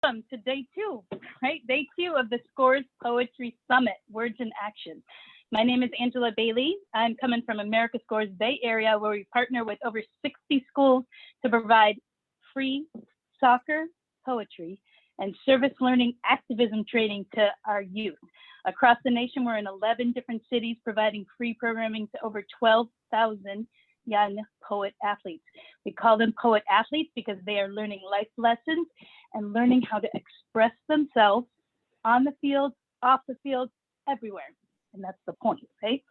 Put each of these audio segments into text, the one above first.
welcome to day two, right? Day two of the Scores Poetry Summit, Words in Action. My name is Angela Bailey. I'm coming from America Scores Bay Area, where we partner with over 60 schools to provide free soccer, poetry, and service learning activism training to our youth. Across the nation, we're in 11 different cities, providing free programming to over 12,000 young poet athletes. We call them poet athletes because they are learning life lessons and learning how to express themselves on the field, off the field, everywhere. And that's the point, right?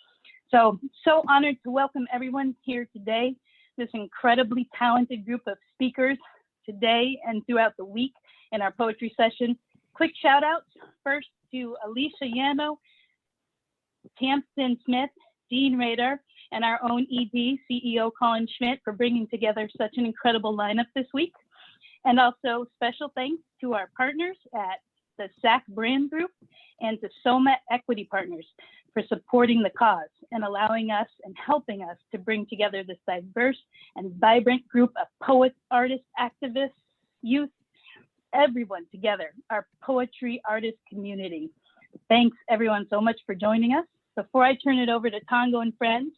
So honored to welcome everyone here today, this incredibly talented group of speakers today and throughout the week in our poetry session. Quick shout outs first to Alicia Yano, Tamsin Smith, Dean Rader, and our own ED, CEO Colin Schmidt, for bringing together such an incredible lineup this week. And also special thanks to our partners at the SAC Brand Group and to Soma Equity Partners for supporting the cause and allowing us and helping us to bring together this diverse and vibrant group of poets, artists, activists, youth, everyone together, our poetry artist community. Thanks everyone so much for joining us. Before I turn it over to Tongo and friends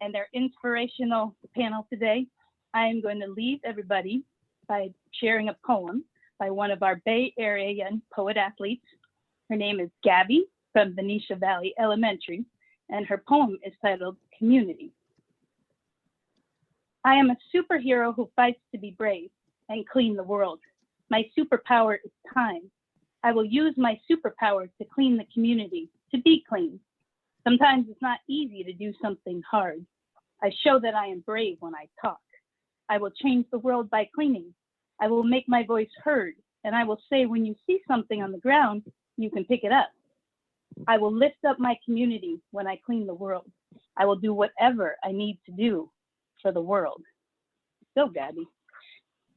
and their inspirational panel today, I am going to leave everybody by sharing a poem by one of our Bay Area young poet athletes. Her name is Gabby from Venetia Valley Elementary, and her poem is titled Community. I am a superhero who fights to be brave and clean the world. My superpower is time. I will use my superpower to clean the community, to be clean. Sometimes it's not easy to do something hard. I show that I am brave when I talk. I will change the world by cleaning. I will make my voice heard, and I will say when you see something on the ground, you can pick it up. I will lift up my community when I clean the world. I will do whatever I need to do for the world. Go, Gabby.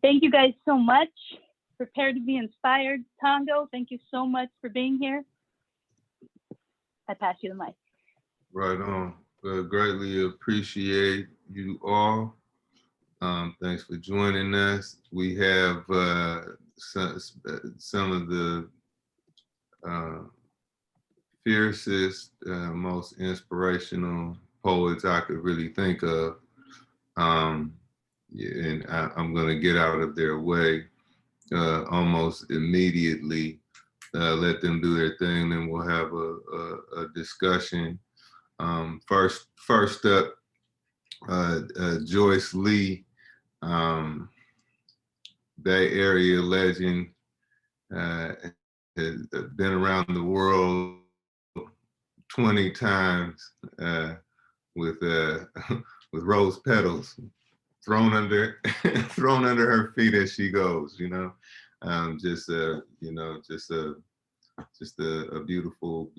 Thank you guys so much. Prepare to be inspired. Tongo, thank you so much for being here. I pass you the mic. Right on. Greatly appreciate you all. Thanks for joining us. We have some of the fiercest, most inspirational poets I could really think of. Yeah, and I'm going to get out of their way almost immediately. Let them do their thing, then we'll have a discussion. First up, Joyce Lee, Bay Area legend, has been around the world 20 times with rose petals thrown under her feet as she goes. Just a beautiful,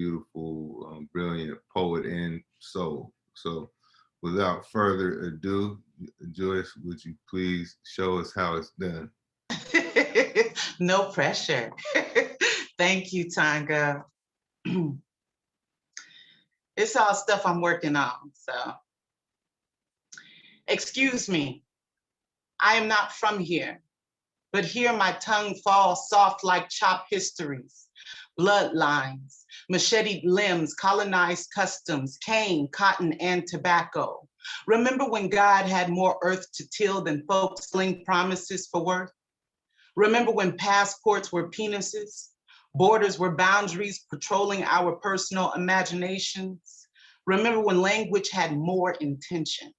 brilliant poet and soul. So without further ado, Joyce, would you please show us how it's done? No pressure. Thank you, Tonga. It's all stuff I'm working on, so. Excuse me, I am not from here, but here my tongue falls soft like chopped histories, bloodlines, macheted limbs, colonized customs, cane, cotton, and tobacco. Remember when God had more earth to till than folks sling promises for worth? Remember when passports were penises, borders were boundaries patrolling our personal imaginations? Remember when language had more intention?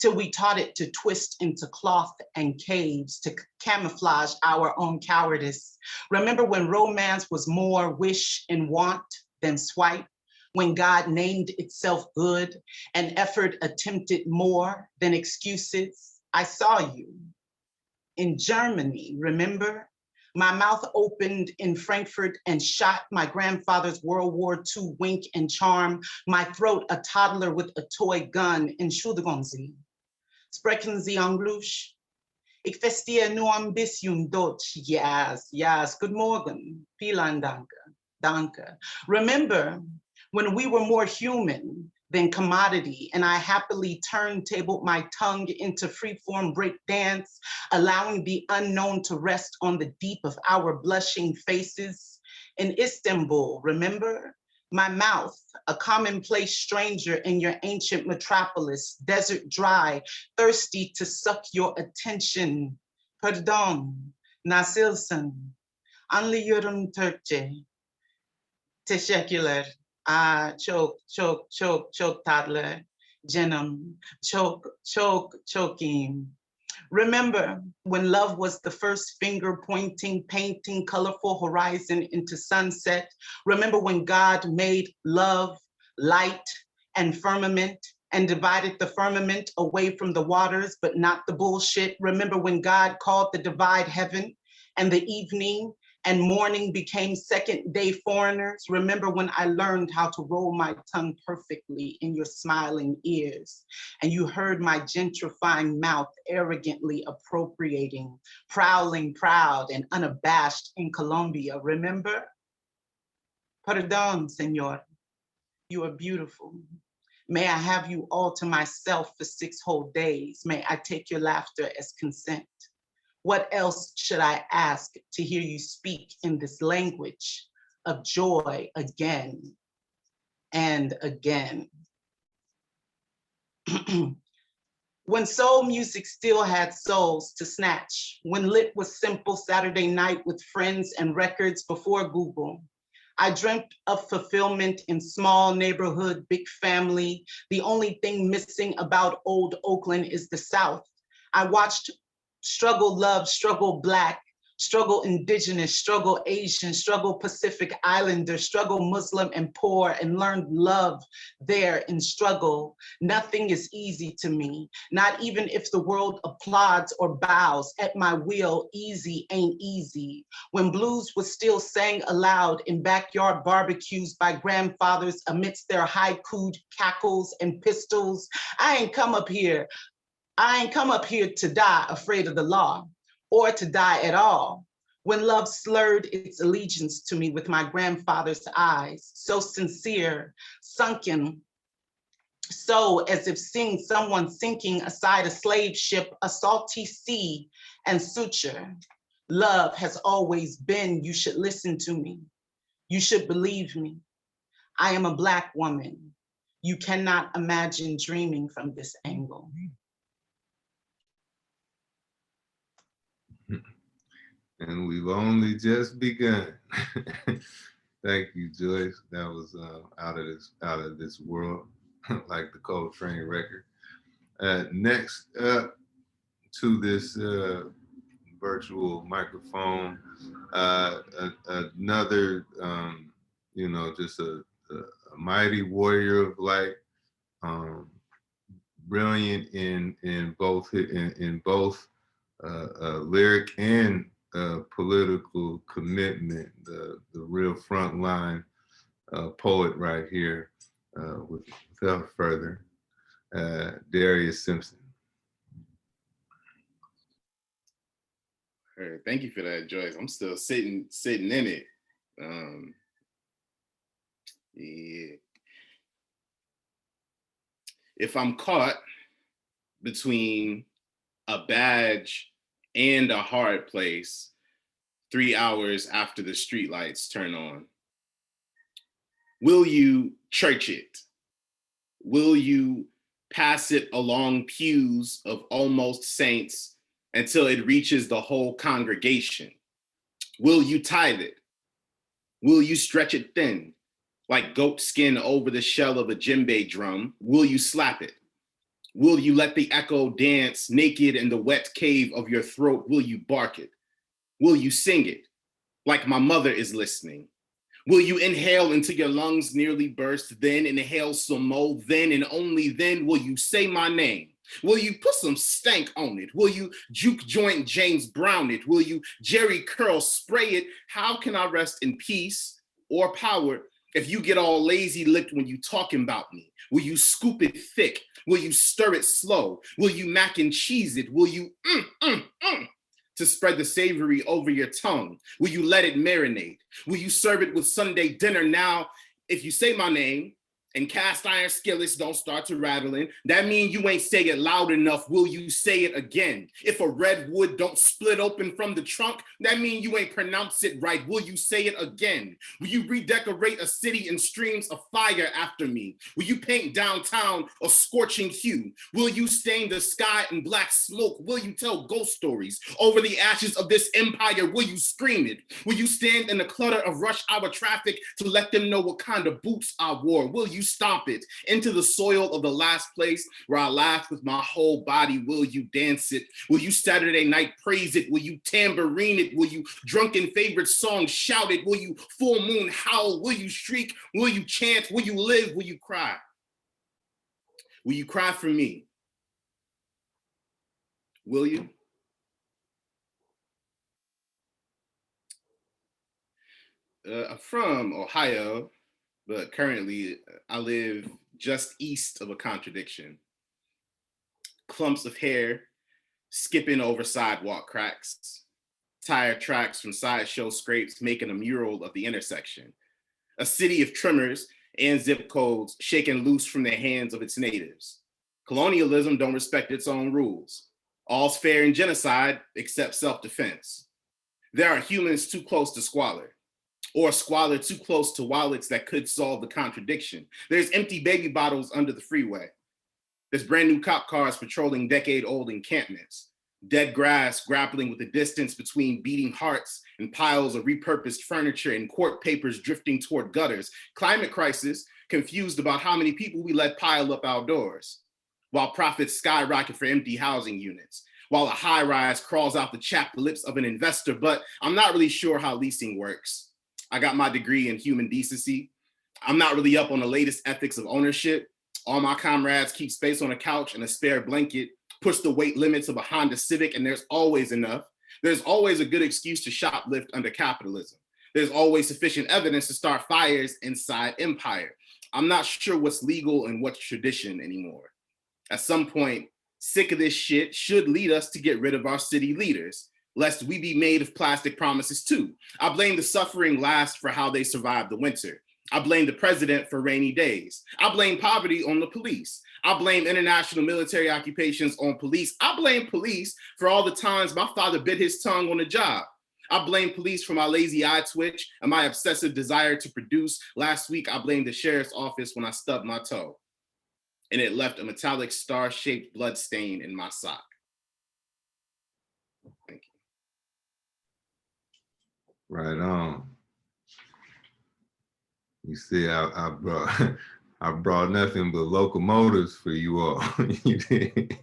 Till we taught it to twist into cloth and caves to camouflage our own cowardice. Remember when romance was more wish and want than swipe? When God named itself good and effort attempted more than excuses? I saw you in Germany, remember? My mouth opened in Frankfurt and shot my grandfather's World War II wink and charm, my throat a toddler with a toy gun. Entschuldigen Sie. Sprechen Sie Englisch? Ich verstehe nur ein bisschen Deutsch. Yes. Good morning. Vielen Dank. Danke. Remember when we were more human than commodity, and I happily turntabled my tongue into freeform break dance, allowing the unknown to rest on the deep of our blushing faces. In Istanbul, remember? My mouth, a commonplace stranger in your ancient metropolis, desert dry, thirsty to suck your attention. Pardon, nasılsın? Anlıyorum Türkçe. Teşekkürler. Çok tatlı. Canım, çok iyiyim. Remember when love was the first finger pointing, painting colorful horizon into sunset? Remember when God made love, light, and firmament, and divided the firmament away from the waters, but not the bullshit? Remember when God called the divide heaven, and the evening and morning became second day foreigners? Remember when I learned how to roll my tongue perfectly in your smiling ears, and you heard my gentrifying mouth arrogantly appropriating, prowling proud and unabashed in Colombia? Remember? Pardon, senor, you are beautiful. May I have you all to myself for 6 whole days. May I take your laughter as consent. What else should I ask to hear you speak in this language of joy again and again? When soul music still had souls to snatch, when lit was simple Saturday night with friends and records before Google, I dreamt of fulfillment in small neighborhood, big family. The only thing missing about old Oakland is the South. I watched struggle love, struggle Black, struggle Indigenous, struggle Asian, struggle Pacific Islander, struggle Muslim and poor, and learned love there in struggle. Nothing is easy to me, not even if the world applauds or bows at my will. Easy ain't easy. When blues was still sang aloud in backyard barbecues by grandfathers amidst their haiku cackles and pistols, I ain't come up here to die afraid of the law, or to die at all. When love slurred its allegiance to me with my grandfather's eyes, so sincere, sunken, so as if seeing someone sinking aside a slave ship, a salty sea and suture. Love has always been, you should listen to me. You should believe me. I am a Black woman. You cannot imagine dreaming from this angle. And we've only just begun. Thank you, Joyce. That was out of this world, like the Coltrane record. Next up to this virtual microphone, another, just a mighty warrior of light, brilliant in both lyric and political commitment, the real frontline poet right here. Without further, Darius Simpson. Thank you for that, Joyce. I'm still sitting in it. Yeah. If I'm caught between a badge and a hard place 3 hours after the streetlights turn on, will you church it? Will you pass it along pews of almost saints until it reaches the whole congregation? Will you tithe it? Will you stretch it thin, like goat skin over the shell of a djembe drum? Will you slap it? Will you let the echo dance naked in the wet cave of your throat? Will you bark it? Will you sing it like my mother is listening? Will you inhale until your lungs nearly burst, then inhale some more, then and only then will you say my name? Will you put some stank on it? Will you juke joint James Brown it? Will you Jerry curl spray it? How can I rest in peace or power if you get all lazy lipped when you talking about me? Will you scoop it thick? Will you stir it slow? Will you mac and cheese it? Will you to spread the savory over your tongue? Will you let it marinate? Will you serve it with Sunday dinner? Now, if you say my name, and cast iron skillets don't start to rattling, that mean you ain't say it loud enough. Will you say it again? If a redwood don't split open from the trunk, that mean you ain't pronounce it right. Will you say it again? Will you redecorate a city in streams of fire after me? Will you paint downtown a scorching hue? Will you stain the sky in black smoke? Will you tell ghost stories over the ashes of this empire? Will you scream it? Will you stand in the clutter of rush hour traffic to let them know what kind of boots I wore? Will you stomp it into the soil of the last place where I laughed with my whole body? Will you dance it? Will you Saturday night praise it? Will you tambourine it? Will you drunken favorite song shout it? Will you full moon howl? Will you shriek? Will you chant? Will you live? Will you cry? Will you cry for me? Will you? I'm from Ohio, but currently I live just east of a contradiction. Clumps of hair skipping over sidewalk cracks, tire tracks from sideshow scrapes making a mural of the intersection. A city of tremors and zip codes shaken loose from the hands of its natives. Colonialism don't respect its own rules. All's fair in genocide except self-defense. There are humans too close to squalor, or squalor too close to wallets that could solve the contradiction. There's empty baby bottles under the freeway. There's brand new cop cars patrolling decade-old encampments. Dead grass grappling with the distance between beating hearts and piles of repurposed furniture and court papers drifting toward gutters. Climate crisis, confused about how many people we let pile up outdoors, while profits skyrocket for empty housing units, while a high-rise crawls out the chapped lips of an investor. But I'm not really sure how leasing works. I got my degree in human decency. I'm not really up on the latest ethics of ownership. All my comrades keep space on a couch and a spare blanket, push the weight limits of a Honda Civic, and there's always enough. There's always a good excuse to shoplift under capitalism. There's always sufficient evidence to start fires inside empire. I'm not sure what's legal and what's tradition anymore. At some point, sick of this shit should lead us to get rid of our city leaders, lest we be made of plastic promises too. I blame the suffering last for how they survived the winter. I blame the president for rainy days. I blame poverty on the police. I blame international military occupations on police. I blame police for all the times my father bit his tongue on the job. I blame police for my lazy eye twitch and my obsessive desire to produce. Last week, I blamed the sheriff's office when I stubbed my toe, and it left a metallic star-shaped blood stain in my sock. Thank you. Right on. You see, I brought I brought nothing but locomotives for you all. You did.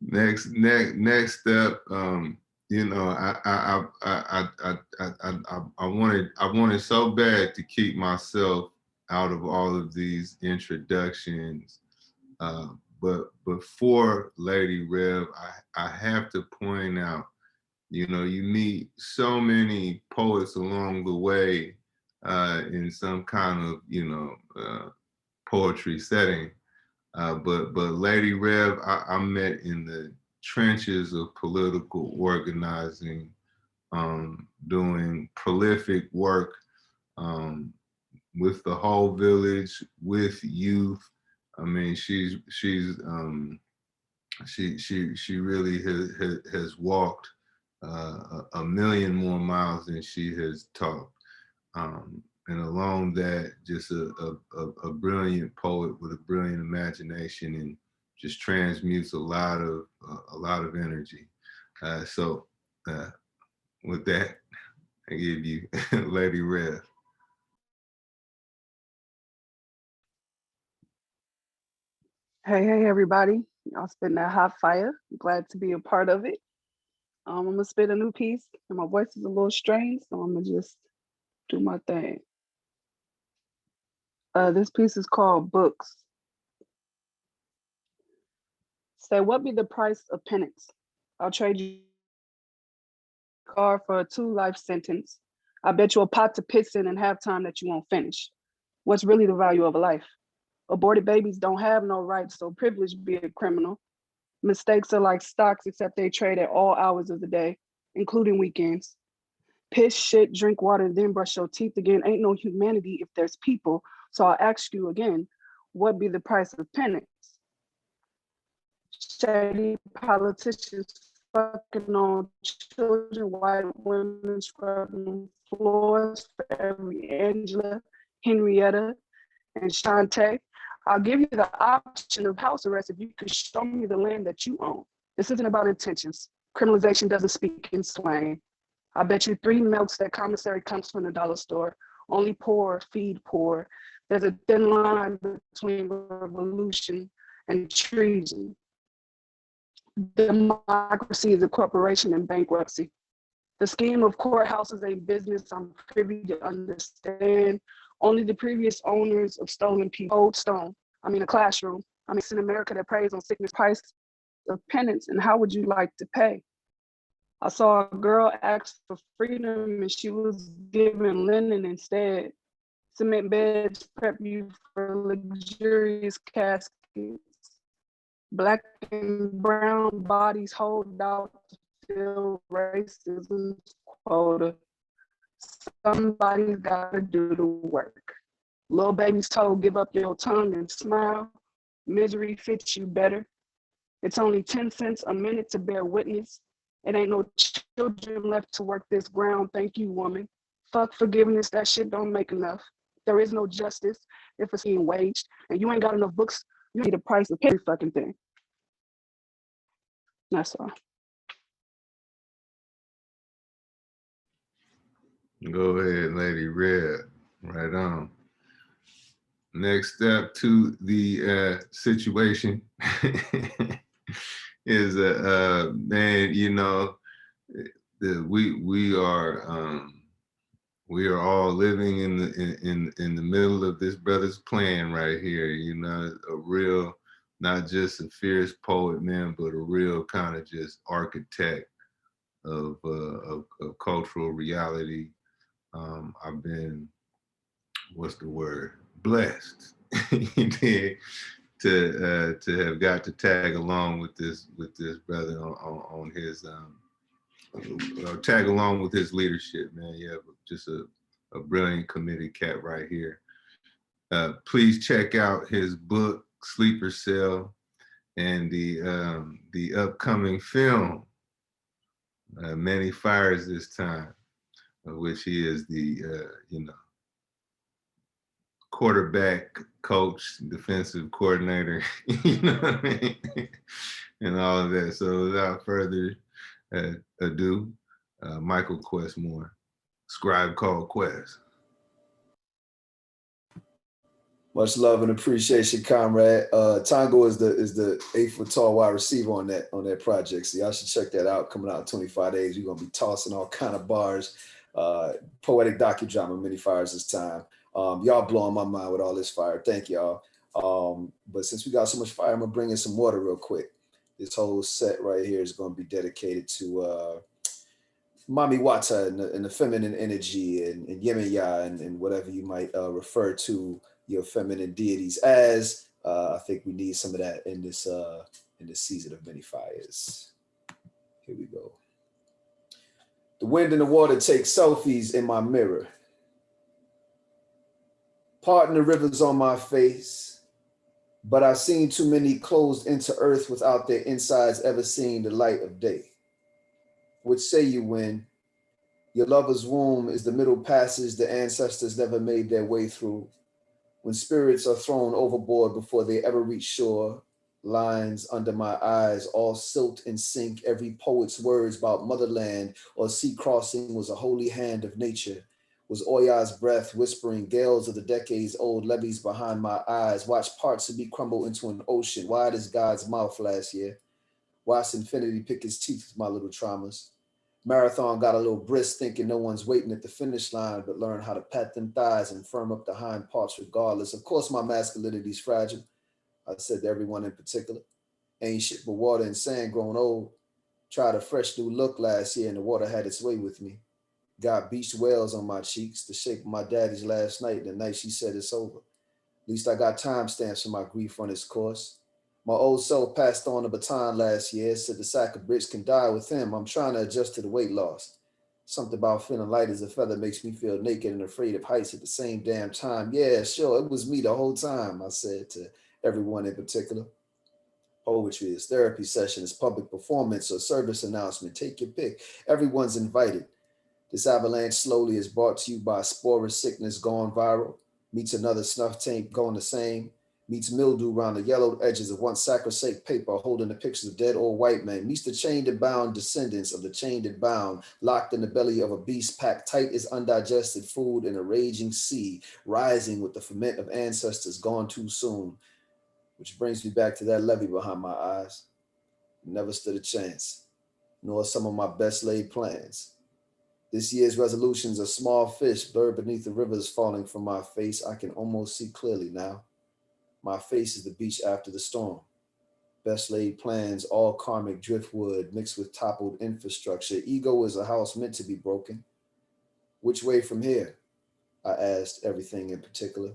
Next step. You know, I wanted so bad to keep myself out of all of these introductions. But before Ladi Rev, I have to point out, you know, you meet so many poets along the way in some kind of, you know, poetry setting. But Ladi Rev, I met in the trenches of political organizing, doing prolific work with the whole village, with youth. I mean, she really has walked a million more miles than she has talked. And along that, just a brilliant poet with a brilliant imagination, and just transmutes a lot of energy. So with that, I give you Ladi Rev. Hey, everybody. Y'all spitting that hot fire. Glad to be a part of it. I'm gonna spit a new piece, and my voice is a little strained, so I'm gonna just do my thing. This piece is called Books. Say, what be the price of penance? I'll trade you a car for a 2-life sentence. I bet you a pot to piss in halftime that you won't finish. What's really the value of a life? Aborted babies don't have no rights, so privilege be a criminal. Mistakes are like stocks, except they trade at all hours of the day, including weekends. Piss, shit, drink water, then brush your teeth again. Ain't no humanity if there's people So I'll ask you again, what be the price of penance? Shady politicians fucking on children, white women scrubbing floors for every Angela, Henrietta, and Shantae. I'll give you the option of house arrest if you could show me the land that you own. This isn't about intentions. Criminalization doesn't speak in slang. I bet you 3 milks that commissary comes from the dollar store. Only poor feed poor. There's a thin line between revolution and treason. Democracy is a corporation in bankruptcy. The scheme of courthouses ain't business I'm privy to understand. Only the previous owners of stolen people, old stone, a classroom. It's in America that preys on sickness, price of penance, and how would you like to pay? I saw a girl ask for freedom and she was given linen instead. Cement beds prep you for luxurious caskets. Black and brown bodies hold out to fill racism's quota. Somebody's gotta do the work. Little baby's told, give up your tongue and smile. Misery fits you better. It's only 10 cents a minute to bear witness. It ain't no children left to work this ground, thank you, woman. Fuck forgiveness, that shit don't make enough. There is no justice if it's being waged, and you ain't got enough books, you need the price of every fucking thing. That's all. Go ahead, Lady Rev. Right on. Next step to the situation is man, you know, we are all living in the middle of this brother's plan right here. You know, a real, not just a fierce poet, man, but a real kind of just architect of cultural reality. I've been, what's the word, blessed to have got to tag along with this brother on his tag along with his leadership, man. You have just a brilliant committed cat right here. Please check out his book Sleeper Cell and the upcoming film Many Fires This Time, of which he is the quarterback coach, defensive coordinator, you know what I mean, and all of that. So without further ado, Michael Quess Moore, Scribe Called Quess. Much love and appreciation, comrade. Tongo is the 8-foot tall wide receiver on that project. So y'all should check that out. Coming out in 25 days, we're gonna be tossing all kind of bars. Poetic docudrama, Many Fires This Time. Y'all blowing my mind with all this fire. Thank y'all. But since we got so much fire, I'm gonna bring in some water real quick. This whole set right here is gonna be dedicated to Mami Wata and the feminine energy and Yemaya and whatever you might refer to your feminine deities as. I think we need some of that in this season of Many Fires. Here we go. The wind and the water take selfies in my mirror. Pardon the rivers on my face, but I've seen too many closed into earth without their insides ever seeing the light of day. What say you when your lover's womb is the middle passage the ancestors never made their way through? When spirits are thrown overboard before they ever reach shore, lines under my eyes, all silt and sink, every poet's words about motherland or sea crossing was a holy hand of nature, was Oya's breath whispering gales of the decades old levees behind my eyes, watch parts of me crumble into an ocean, wide as God's mouth last year. Watched infinity pick his teeth with my little traumas. Marathon got a little brisk thinking no one's waiting at the finish line, but learned how to pat them thighs and firm up the hind parts regardless. Of course, my masculinity's fragile. I said to everyone in particular, ain't shit but water and sand grown old. Tried a fresh new look last year and the water had its way with me. Got beached whales on my cheeks, the shape of my daddy's last night, the night she said it's over. At least I got timestamps for my grief on its course. My old self passed on the baton last year, said the sack of bricks can die with him. I'm trying to adjust to the weight loss. Something about feeling light as a feather makes me feel naked and afraid of heights at the same damn time. Yeah, sure, it was me the whole time, I said to everyone in particular. Poetry is therapy session, is public performance or service announcement. Take your pick. Everyone's invited. This avalanche slowly is brought to you by sporous sickness gone viral, meets another snuff tape going the same, meets mildew around the yellowed edges of once sacrosanct paper holding the pictures of dead old white men, meets the chained and bound descendants of the chained and bound, locked in the belly of a beast packed tight as undigested food in a raging sea, rising with the ferment of ancestors gone too soon. Which brings me back to that levee behind my eyes. Never stood a chance, nor some of my best laid plans. This year's resolutions are small fish blurred beneath the rivers falling from my face. I can almost see clearly now. My face is the beach after the storm. Best laid plans, all karmic driftwood mixed with toppled infrastructure. Ego is a house meant to be broken. Which way from here? I asked everything in particular.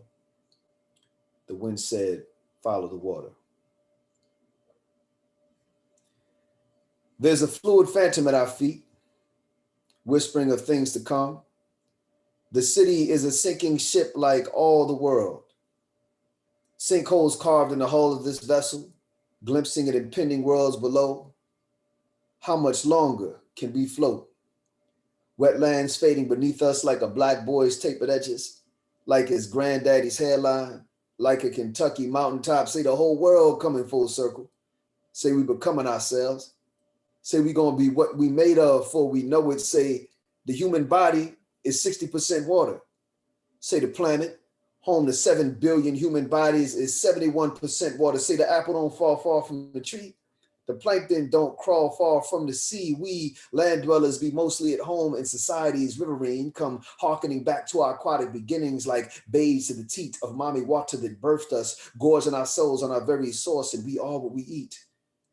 The wind said, follow the water. There's a fluid phantom at our feet, whispering of things to come. The city is a sinking ship like all the world. Sinkholes carved in the hull of this vessel, glimpsing at impending worlds below. How much longer can we float? Wetlands fading beneath us like a black boy's tapered edges, like his granddaddy's hairline, like a Kentucky mountaintop. Say the whole world coming full circle. Say we becoming ourselves. Say we gonna be what we made of for we know it. Say the human body is 60% water. Say the planet, home to 7 billion human bodies, is 71% water. Say the apple don't fall far from the tree. The plankton don't crawl far from the sea. We land dwellers be mostly at home in society's riverine, come hearkening back to our aquatic beginnings like babes to the teat of mommy water that birthed us, gorging our souls on our very source, and we are what we eat.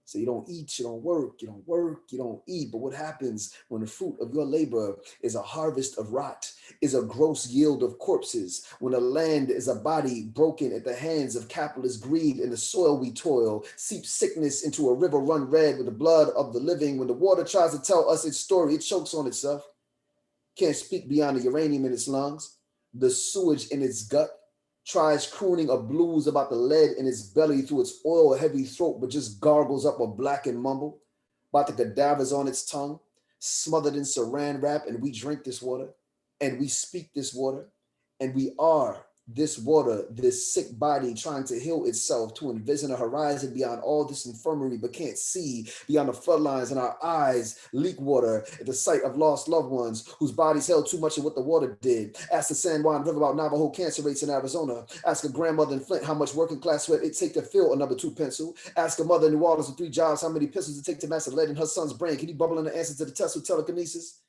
So you don't eat, you don't work, you don't work, you don't eat. But what happens when the fruit of your labor is a harvest of rot, is a gross yield of corpses, when the land is a body broken at the hands of capitalist greed, and the soil we toil seeps sickness into a river run red with the blood of the living. When the water tries to tell us its story, it chokes on itself. Can't speak beyond the uranium in its lungs, the sewage in its gut, tries crooning a blues about the lead in its belly through its oil-heavy throat, but just gargles up a blackened mumble about the cadavers on its tongue, smothered in saran wrap, and we drink this water, and we speak this water, and we are this water, this sick body trying to heal itself, to envision a horizon beyond all this infirmary, but can't see beyond the floodlines, and our eyes leak water at the sight of lost loved ones whose bodies held too much of what the water did. Ask the San Juan River about Navajo cancer rates in Arizona. Ask a grandmother in Flint how much working class sweat it take to fill a number 2 pencil. Ask a mother in New Orleans with 3 jobs how many pistols it take to master lead in her son's brain. Can you bubble in the answers to the test with telekinesis?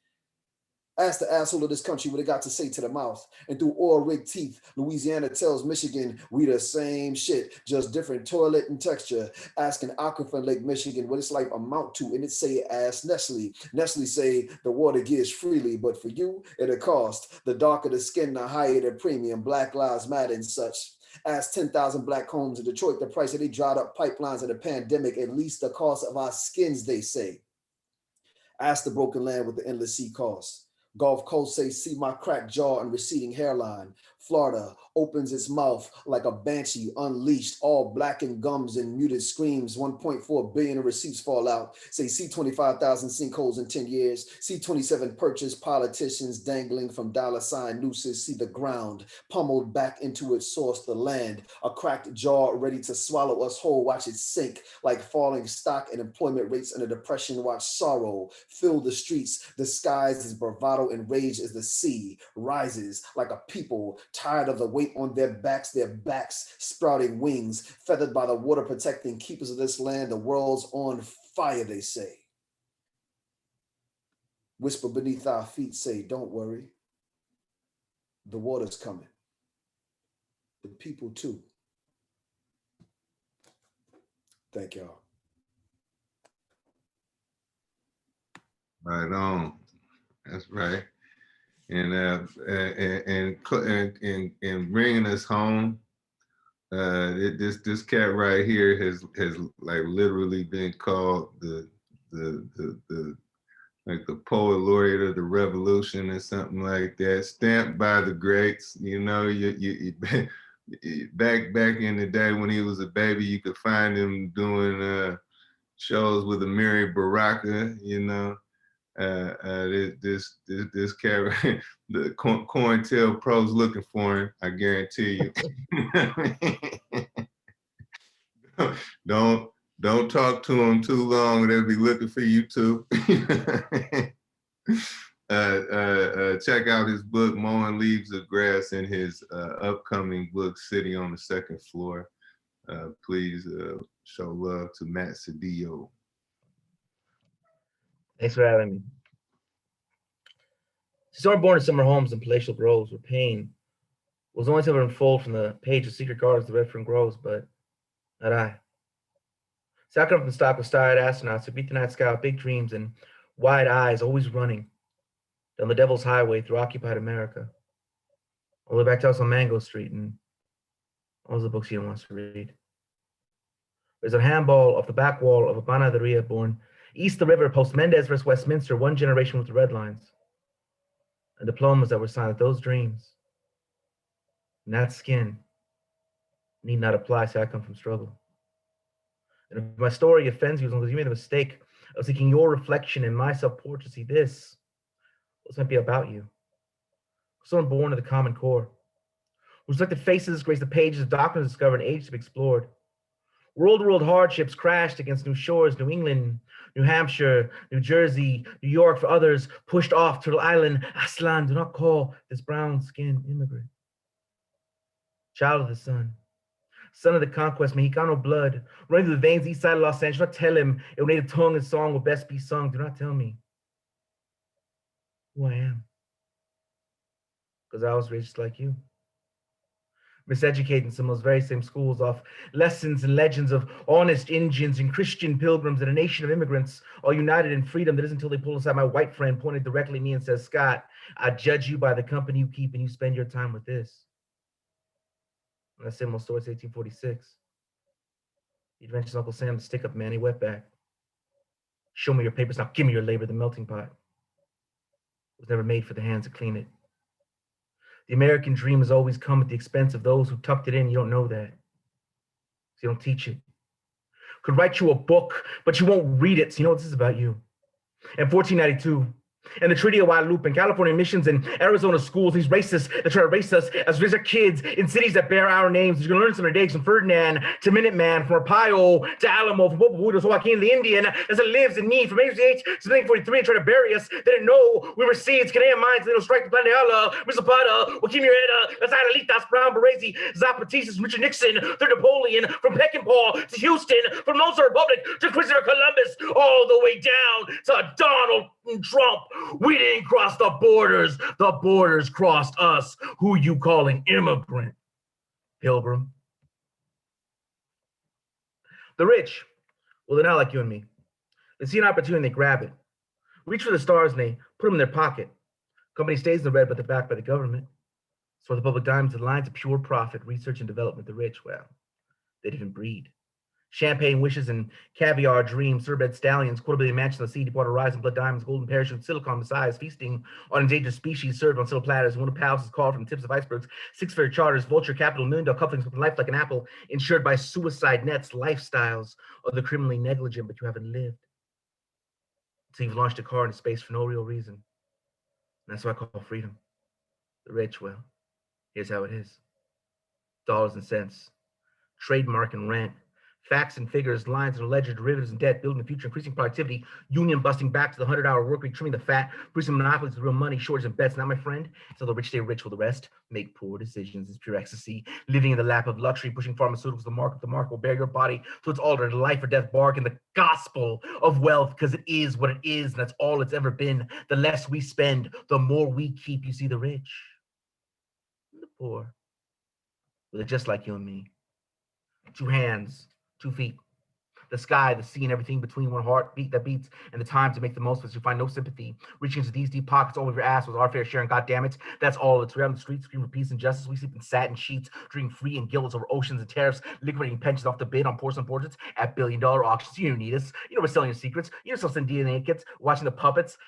Ask the asshole of this country what it got to say to the mouth. And through oil-rigged teeth, Louisiana tells Michigan, we the same shit, just different toilet and texture. Ask an aquifer in Lake Michigan what its life amount to, and it say, ask Nestle. Nestle say the water gives freely, but for you, it'll cost. The darker the skin, the higher the premium. Black Lives Matter and such. Ask 10,000 black homes in Detroit the price of they dried up pipelines of the pandemic, at least the cost of our skins, they say. Ask the broken land what the endless sea costs. Gulf Coast say, see my cracked jaw and receding hairline. Florida opens its mouth like a banshee unleashed, all blackened gums and muted screams. 1.4 billion in receipts fall out. Say, see 25,000 sinkholes in 10 years. See 27 purchased politicians dangling from dollar sign nooses. See the ground pummeled back into its source, the land. A cracked jaw ready to swallow us whole. Watch it sink like falling stock and employment rates in a depression. Watch sorrow fill the streets. The skies as bravado and rage as the sea rises like a people tired of the weight on their backs sprouting wings, feathered by the water protecting keepers of this land. The world's on fire, they say. Whisper beneath our feet, say, don't worry. The water's coming. The people too. Thank y'all. Right on. That's right. And bringing us home, this cat right here has like literally been called the like the poet laureate of the revolution or something like that, stamped by the greats. You know, back in the day when he was a baby, you could find him doing shows with Amiri Baraka. You know, this character, the COINTELPRO's looking for him. I guarantee you. Don't talk to him too long. They'll be looking for you too. Check out his book, Mowing Leaves of Grass, and his upcoming book, City on the Second Floor. Please show love to Matt Sedillo. Thanks for having me. Since we're born in summer homes and palatial groves where pain was only to ever unfold from the page of secret gardens the red fern grows, but not I. So I come from the stock of starry-eyed astronauts who beat the night sky with big dreams and wide eyes, always running down the devil's highway through occupied America, all the way back to us on Mango Street and all the books he wants to read. There's a handball off the back wall of a panaderia born east the river, post Mendez versus Westminster, one generation with the red lines, and diplomas that were signed with those dreams. And that skin need not apply, say I come from struggle. And if my story offends you, as long as you made the mistake of seeking your reflection in my self-portrait, see this might be about you. Someone born of the common core, whose reflected faces grace the pages of doctrines discovered and ages to be explored. World hardships crashed against new shores, New England, New Hampshire, New Jersey, New York, for others pushed off Turtle Island. Aslan, do not call this brown-skinned immigrant. Child of the sun, son of the conquest, Mexicano blood, running through the veins east side of Los Angeles. Do not tell him it native tongue and song will best be sung. Do not tell me who I am, because I was raised like you. Miseducated in some of those very same schools off lessons and legends of honest Indians and Christian pilgrims and a nation of immigrants, all united in freedom. That isn't until they pull aside my white friend, pointed directly at me and says, Scott, I judge you by the company you keep and you spend your time with this. And that's similar story to 1846. The adventures of Uncle Sam, the stick-up man, he wetback. Show me your papers, now give me your labor, the melting pot. It was never made for the hands to clean it. The American dream has always come at the expense of those who tucked it in. You don't know that, so you don't teach it. Could write you a book, but you won't read it, so you know what this is about you. In 1492, and the Treaty of Guadalupe and California missions and Arizona schools, these racists that try to race us as rich kids in cities that bear our names. You're going to learn some of their days from Ferdinand to Minuteman, from Arpaio to Alamo, from Popo to Joaquin the Indian, as it lives in me from age 8 to 1943 and try to bury us. They didn't know we were seeds, Canadian minds, they don't strike the Planeala, Zapata, Joaquin Murrieta, Las Adelitas, Brown Baresi, Zapatistas, Richard Nixon, through Napoleon, from Peckinpah to Houston, from Lone Star Republic to Christopher Columbus, all the way down to Donald Trump. We didn't cross the borders crossed us. Who you calling immigrant? Pilgrim. The rich, well, they're not like you and me. They see an opportunity, they grab it. Reach for the stars and they put them in their pocket. Company stays in the red, but they're backed by the government. So the public diamonds and lines of pure profit, research and development. The rich, well, they didn't breed. Champagne wishes and caviar dreams, thoroughbred stallions, quarter-billion mansions on the sea, Deepwater horizon, blood diamonds, golden parachutes, silicon messiahs, feasting on endangered species served on silver platters. One of palaces called from the tips of icebergs, six-figure charters, vulture capital, million-dollar couplings with life like an apple, insured by suicide nets, lifestyles of the criminally negligent, but you haven't lived. So you've launched a car into space for no real reason. And that's what I call freedom. The rich, well, here's how it is. Dollars and cents, trademark and rent, facts and figures, lines and ledger, derivatives and debt, building the future, increasing productivity, union busting back to the 100-hour work week, trimming the fat, producing monopolies with real money, shortage and bets. Now, my friend, so the rich stay rich while the rest make poor decisions. It's pure ecstasy, living in the lap of luxury, pushing pharmaceuticals. The mark will bear your body to its altar, the life or death bargain, the gospel of wealth, because it is what it is, and that's all it's ever been. The less we spend, the more we keep. You see, the rich and the poor, well, they're just like you and me. 2 hands, 2 feet, the sky, the sea, and everything between, one heartbeat that beats, and the time to make the most of it. You find no sympathy. Reaching into these deep pockets, all of your ass was our fair share, and God damn it, that's all. It's around the streets, scream for peace and justice. We sleep in satin sheets, dream free and guiltless over oceans and tariffs, liquidating pensions off the bid on porcelain portraits at billion-dollar auctions. You don't need us. You know we're selling your secrets. You know still send DNA kits, watching the puppets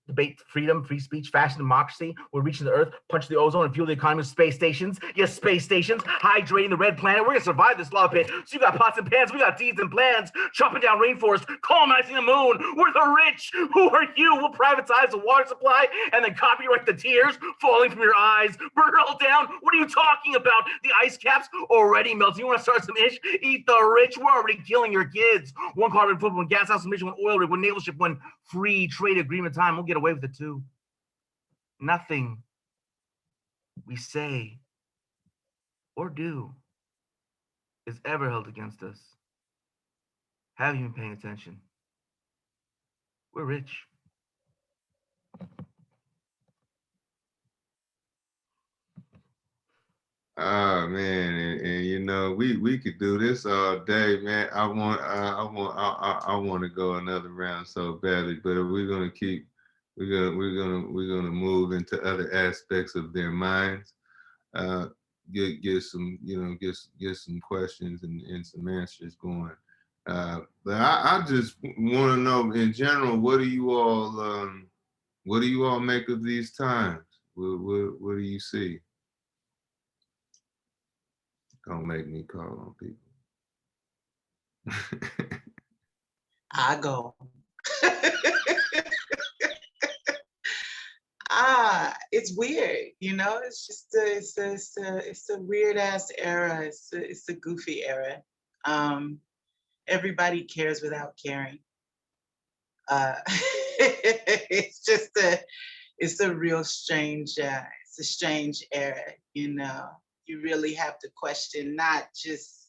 Debate freedom, free speech, fashion, democracy. We're reaching the earth, punch the ozone, and fuel the economy with space stations. Yes, space stations, hydrating the red planet. We're gonna survive this lava pit. So you got pots and pans, we got deeds and plans. Chopping down rainforest, colonizing the moon. We're the rich. Who are you? We'll privatize the water supply and then copyright the tears falling from your eyes. Burn it all down. What are you talking about? The ice caps already melting. You want to start some ish? Eat the rich. We're already killing your kids. One carbon footprint, one gas house emission, one oil rig, one naval ship, one free trade agreement time. We'll get away with it too. Nothing we say or do is ever held against us. Have you been paying attention? We're rich. Ah man, and you know we could do this all day, man. I want to go another round so badly, but we're gonna keep we're gonna move into other aspects of their minds. Get some get some questions and some answers going. But I just want to know in general, what do you all make of these times? What do you see? Don't make me call on people. I go. It's weird, you know. It's just it's a weird ass era. It's a goofy era. Everybody cares without caring. It's a real strange. It's a strange era, you know. You really have to question not just.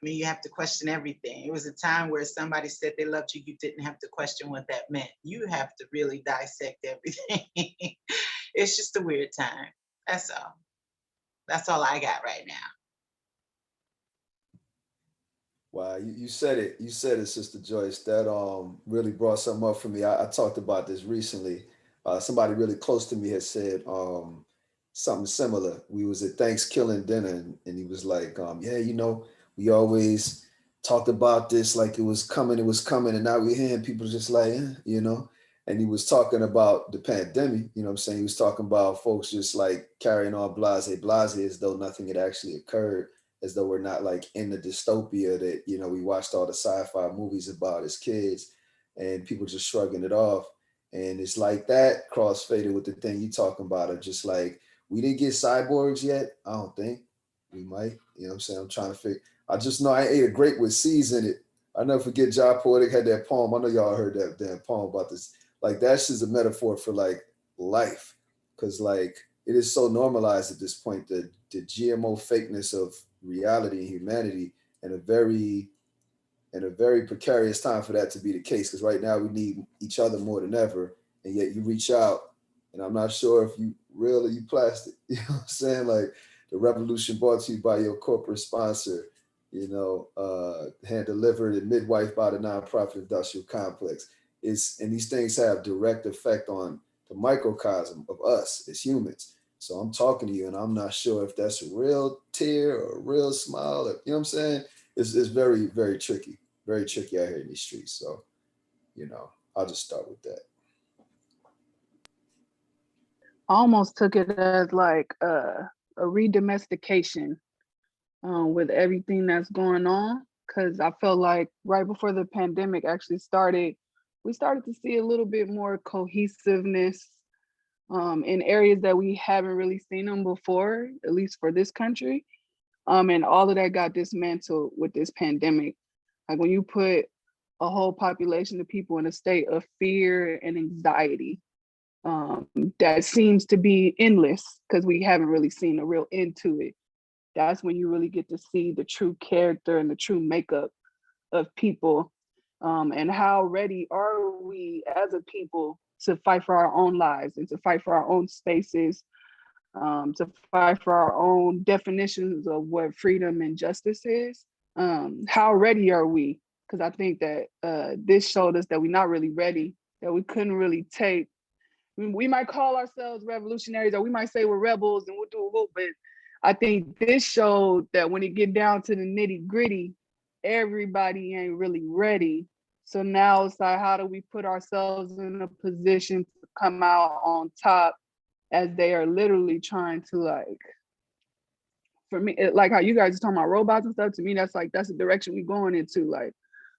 I mean, you have to question everything. It was a time where somebody said they loved you. You didn't have to question what that meant. You have to really dissect everything. It's just a weird time. That's all. That's all I got right now. Wow, you said it. You said it, Sister Joyce. That really brought something up for me. I talked about this recently. Somebody really close to me had said something similar. We was at Thanksgiving dinner, and he was like, yeah, you know, we always talked about this like it was coming, and now we're hearing people just like, you know. And he was talking about the pandemic, you know what I'm saying? He was talking about folks just like carrying on blase as though nothing had actually occurred, as though we're not like in the dystopia that, you know, we watched all the sci-fi movies about as kids, and people just shrugging it off. And it's like that crossfaded with the thing you talking about of just like, we didn't get cyborgs yet. I don't think we might, you know what I'm saying? I'm trying to figure, I just know I ate a grape with seeds in it. I never forget John Poetic had that poem. I know y'all heard that damn poem about this. Like that's just a metaphor for like life. Cause like it is so normalized at this point that the GMO fakeness of reality and humanity in a very precarious time for that to be the case. Cause right now we need each other more than ever. And yet you reach out and I'm not sure if you real or you plastic. You know what I'm saying? Like the revolution brought to you by your corporate sponsor, you know, hand delivered and midwife by the nonprofit industrial complex. And these things have direct effect on the microcosm of us as humans. So I'm talking to you and I'm not sure if that's a real tear or a real smile. Or, you know what I'm saying? It's very, very tricky out here in these streets. So, you know, I'll just start with that. I almost took it as like a redomestication with everything that's going on. Cause I felt like right before the pandemic actually started, we started to see a little bit more cohesiveness in areas that we haven't really seen them before, at least for this country. And all of that got dismantled with this pandemic. Like when you put a whole population of people in a state of fear and anxiety, that seems to be endless because we haven't really seen a real end to it. That's when you really get to see the true character and the true makeup of people. And how ready are we as a people to fight for our own lives and to fight for our own spaces, to fight for our own definitions of what freedom and justice is? How ready are we? Because I think that this showed us that we're not really ready, that we couldn't really take. I mean, we might call ourselves revolutionaries or we might say we're rebels and we'll do a whoop, but I think this showed that when it get down to the nitty gritty, everybody ain't really ready. So now it's like, how do we put ourselves in a position to come out on top, as they are literally trying to, like, for me, like how you guys are talking about robots and stuff, to me, that's the direction we going into. Like,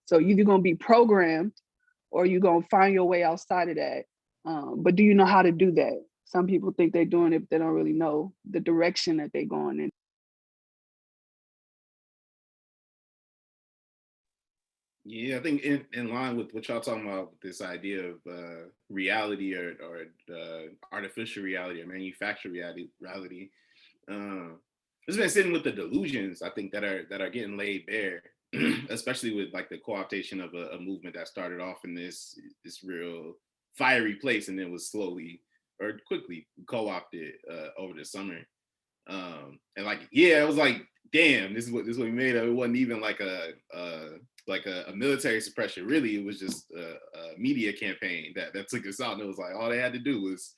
so either gonna be programmed or you gonna find your way outside of that. But do you know how to do that? Some people think they're doing it, but they don't really know the direction that they're going in. Yeah, I think in line with what y'all talking about, this idea of reality or artificial reality or manufactured reality. It's been sitting with the delusions, I think, that are getting laid bare, especially with like the co-optation of a movement that started off in this real fiery place and then was slowly or quickly co-opted over the summer. And like, yeah, it was like, damn, this is what we made of. It wasn't even like a military suppression. Really, it was just a media campaign that took us out. And it was like, all they had to do was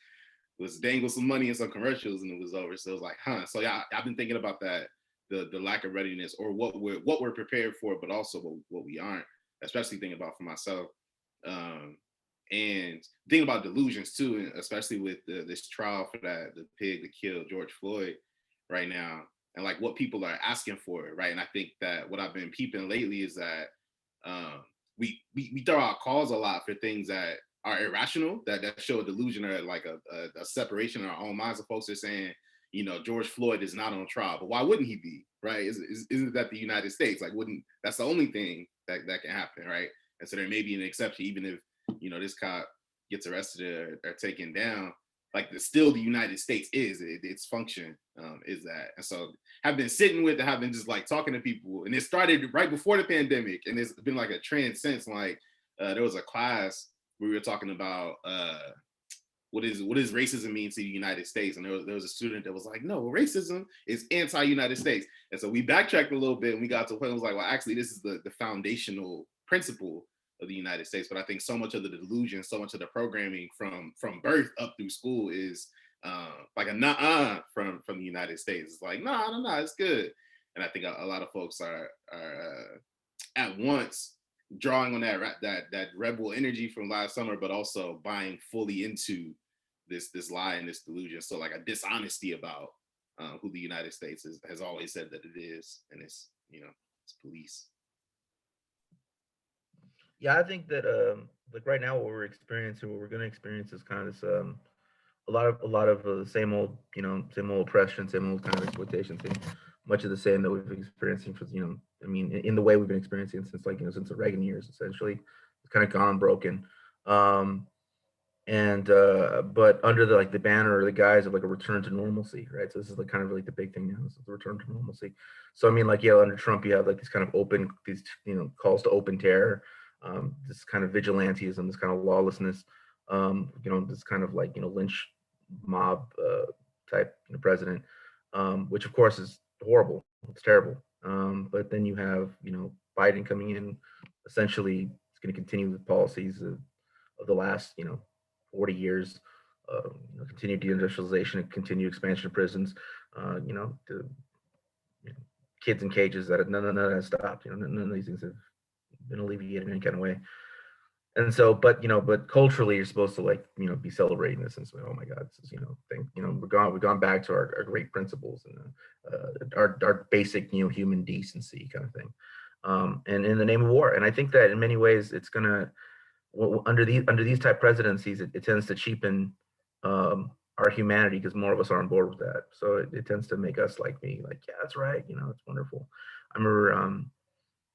dangle some money in some commercials and it was over. So it was like, huh. So yeah, I've been thinking about that, the lack of readiness, or what we're prepared for, but also what we aren't, especially thinking about for myself. And thinking about delusions too, especially with this trial for the pig that killed George Floyd right now, and like what people are asking for, right? And I think that what I've been peeping lately is that we throw out calls a lot for things that are irrational, that show a delusion or like a separation in our own minds. Of folks are saying, you know, George Floyd is not on trial, but why wouldn't he be, right? Isn't that the United States? Like, that's the only thing that can happen, right? And so there may be an exception, even if, you know, this cop gets arrested or taken down. Like, still the United States is its function is that. And so I've been sitting with it, I've been just like talking to people, and it started right before the pandemic, and it's been like a trend since. Like there was a class where we were talking about what does racism mean to the United States, and there was a student that was like, no, racism is anti-United States. And so we backtracked a little bit, and we got to a point where it was like, well, actually, this is the foundational principle of the United States. But I think so much of the delusion, so much of the programming from birth up through school is like a nah from the United States. It's like, no, it's good. And I think a lot of folks are at once drawing on that rebel energy from last summer, but also buying fully into this lie and this delusion. So like a dishonesty about who the United States has always said that it is, and it's, you know, it's police. Yeah, I think that like right now what we're experiencing, what we're going to experience is kind of this a lot of the same old, you know, same old oppression, same old kind of exploitation thing, much of the same that we've been experiencing for, you know, I mean, in the way we've been experiencing since, like, you know, since the Reagan years, essentially. It's kind of gone broken. But under the, like, the banner or the guise of like a return to normalcy, right? So this is like kind of like the big thing now, is the return to normalcy. So I mean, like, yeah, under Trump you have like these kind of these, you know, calls to open terror, this kind of vigilantism, this kind of lawlessness, you know, this kind of like, you know, lynch mob type, you know, president, which of course is horrible, it's terrible. But then you have, you know, Biden coming in, essentially it's going to continue the policies of the last, you know, 40 years, you know, continued deindustrialization and continued expansion of prisons, you know, kids in cages, that none of that has stopped. You know, none of these things have been alleviated in any kind of way. And so, but, you know, but culturally, you're supposed to, like, you know, be celebrating this and say, oh my God, this is, you know, thing. You know, we've gone back to our great principles and our basic, you know, human decency kind of thing, and in the name of war. And I think that in many ways, it's gonna, under these type presidencies, it tends to cheapen our humanity, because more of us are on board with that. So it tends to make us like me, like, yeah, that's right, you know, it's wonderful. I remember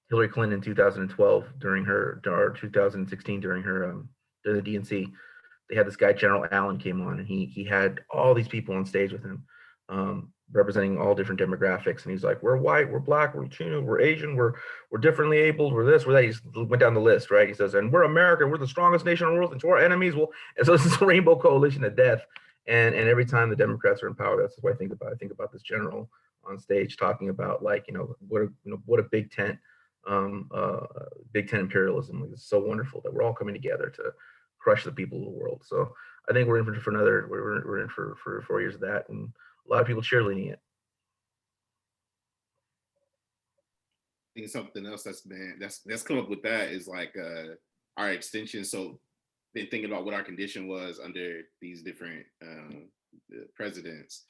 Hillary Clinton in 2012 or 2016 during the DNC, they had this guy, General Allen, came on, and he had all these people on stage with him, representing all different demographics. And he's like, we're white, we're black, we're Latino, we're Asian, we're differently abled, we're this, we're that. He went down the list, right? He says, and we're America, we're the strongest nation in the world, and to our enemies, and so this is a rainbow coalition of death. And every time the Democrats are in power, that's what I think about. I think about this general on stage talking about, like, you know, what a big tent imperialism. Like, it's so wonderful that we're all coming together to crush the people of the world. So I think we're in for another, we're in for 4 years of that, and a lot of people cheerleading it. I think something else that's come up with that is like our extension. So been thinking about what our condition was under these different presidents.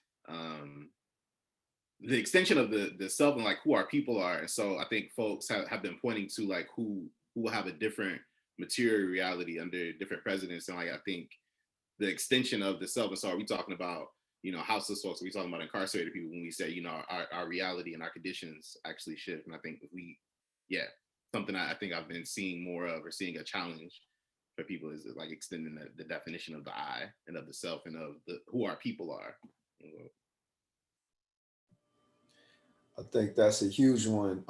The extension of the self and like who our people are. And so I think folks have been pointing to like who will have a different material reality under different presidents. And like, I think the extension of the self, and so are we talking about, you know, houseless folks? Are we talking about incarcerated people when we say, you know, our reality and our conditions actually shift? And I think something I think I've been seeing more of, or seeing a challenge for people, is like extending the definition of the I and of the self and of who our people are. I think that's a huge one.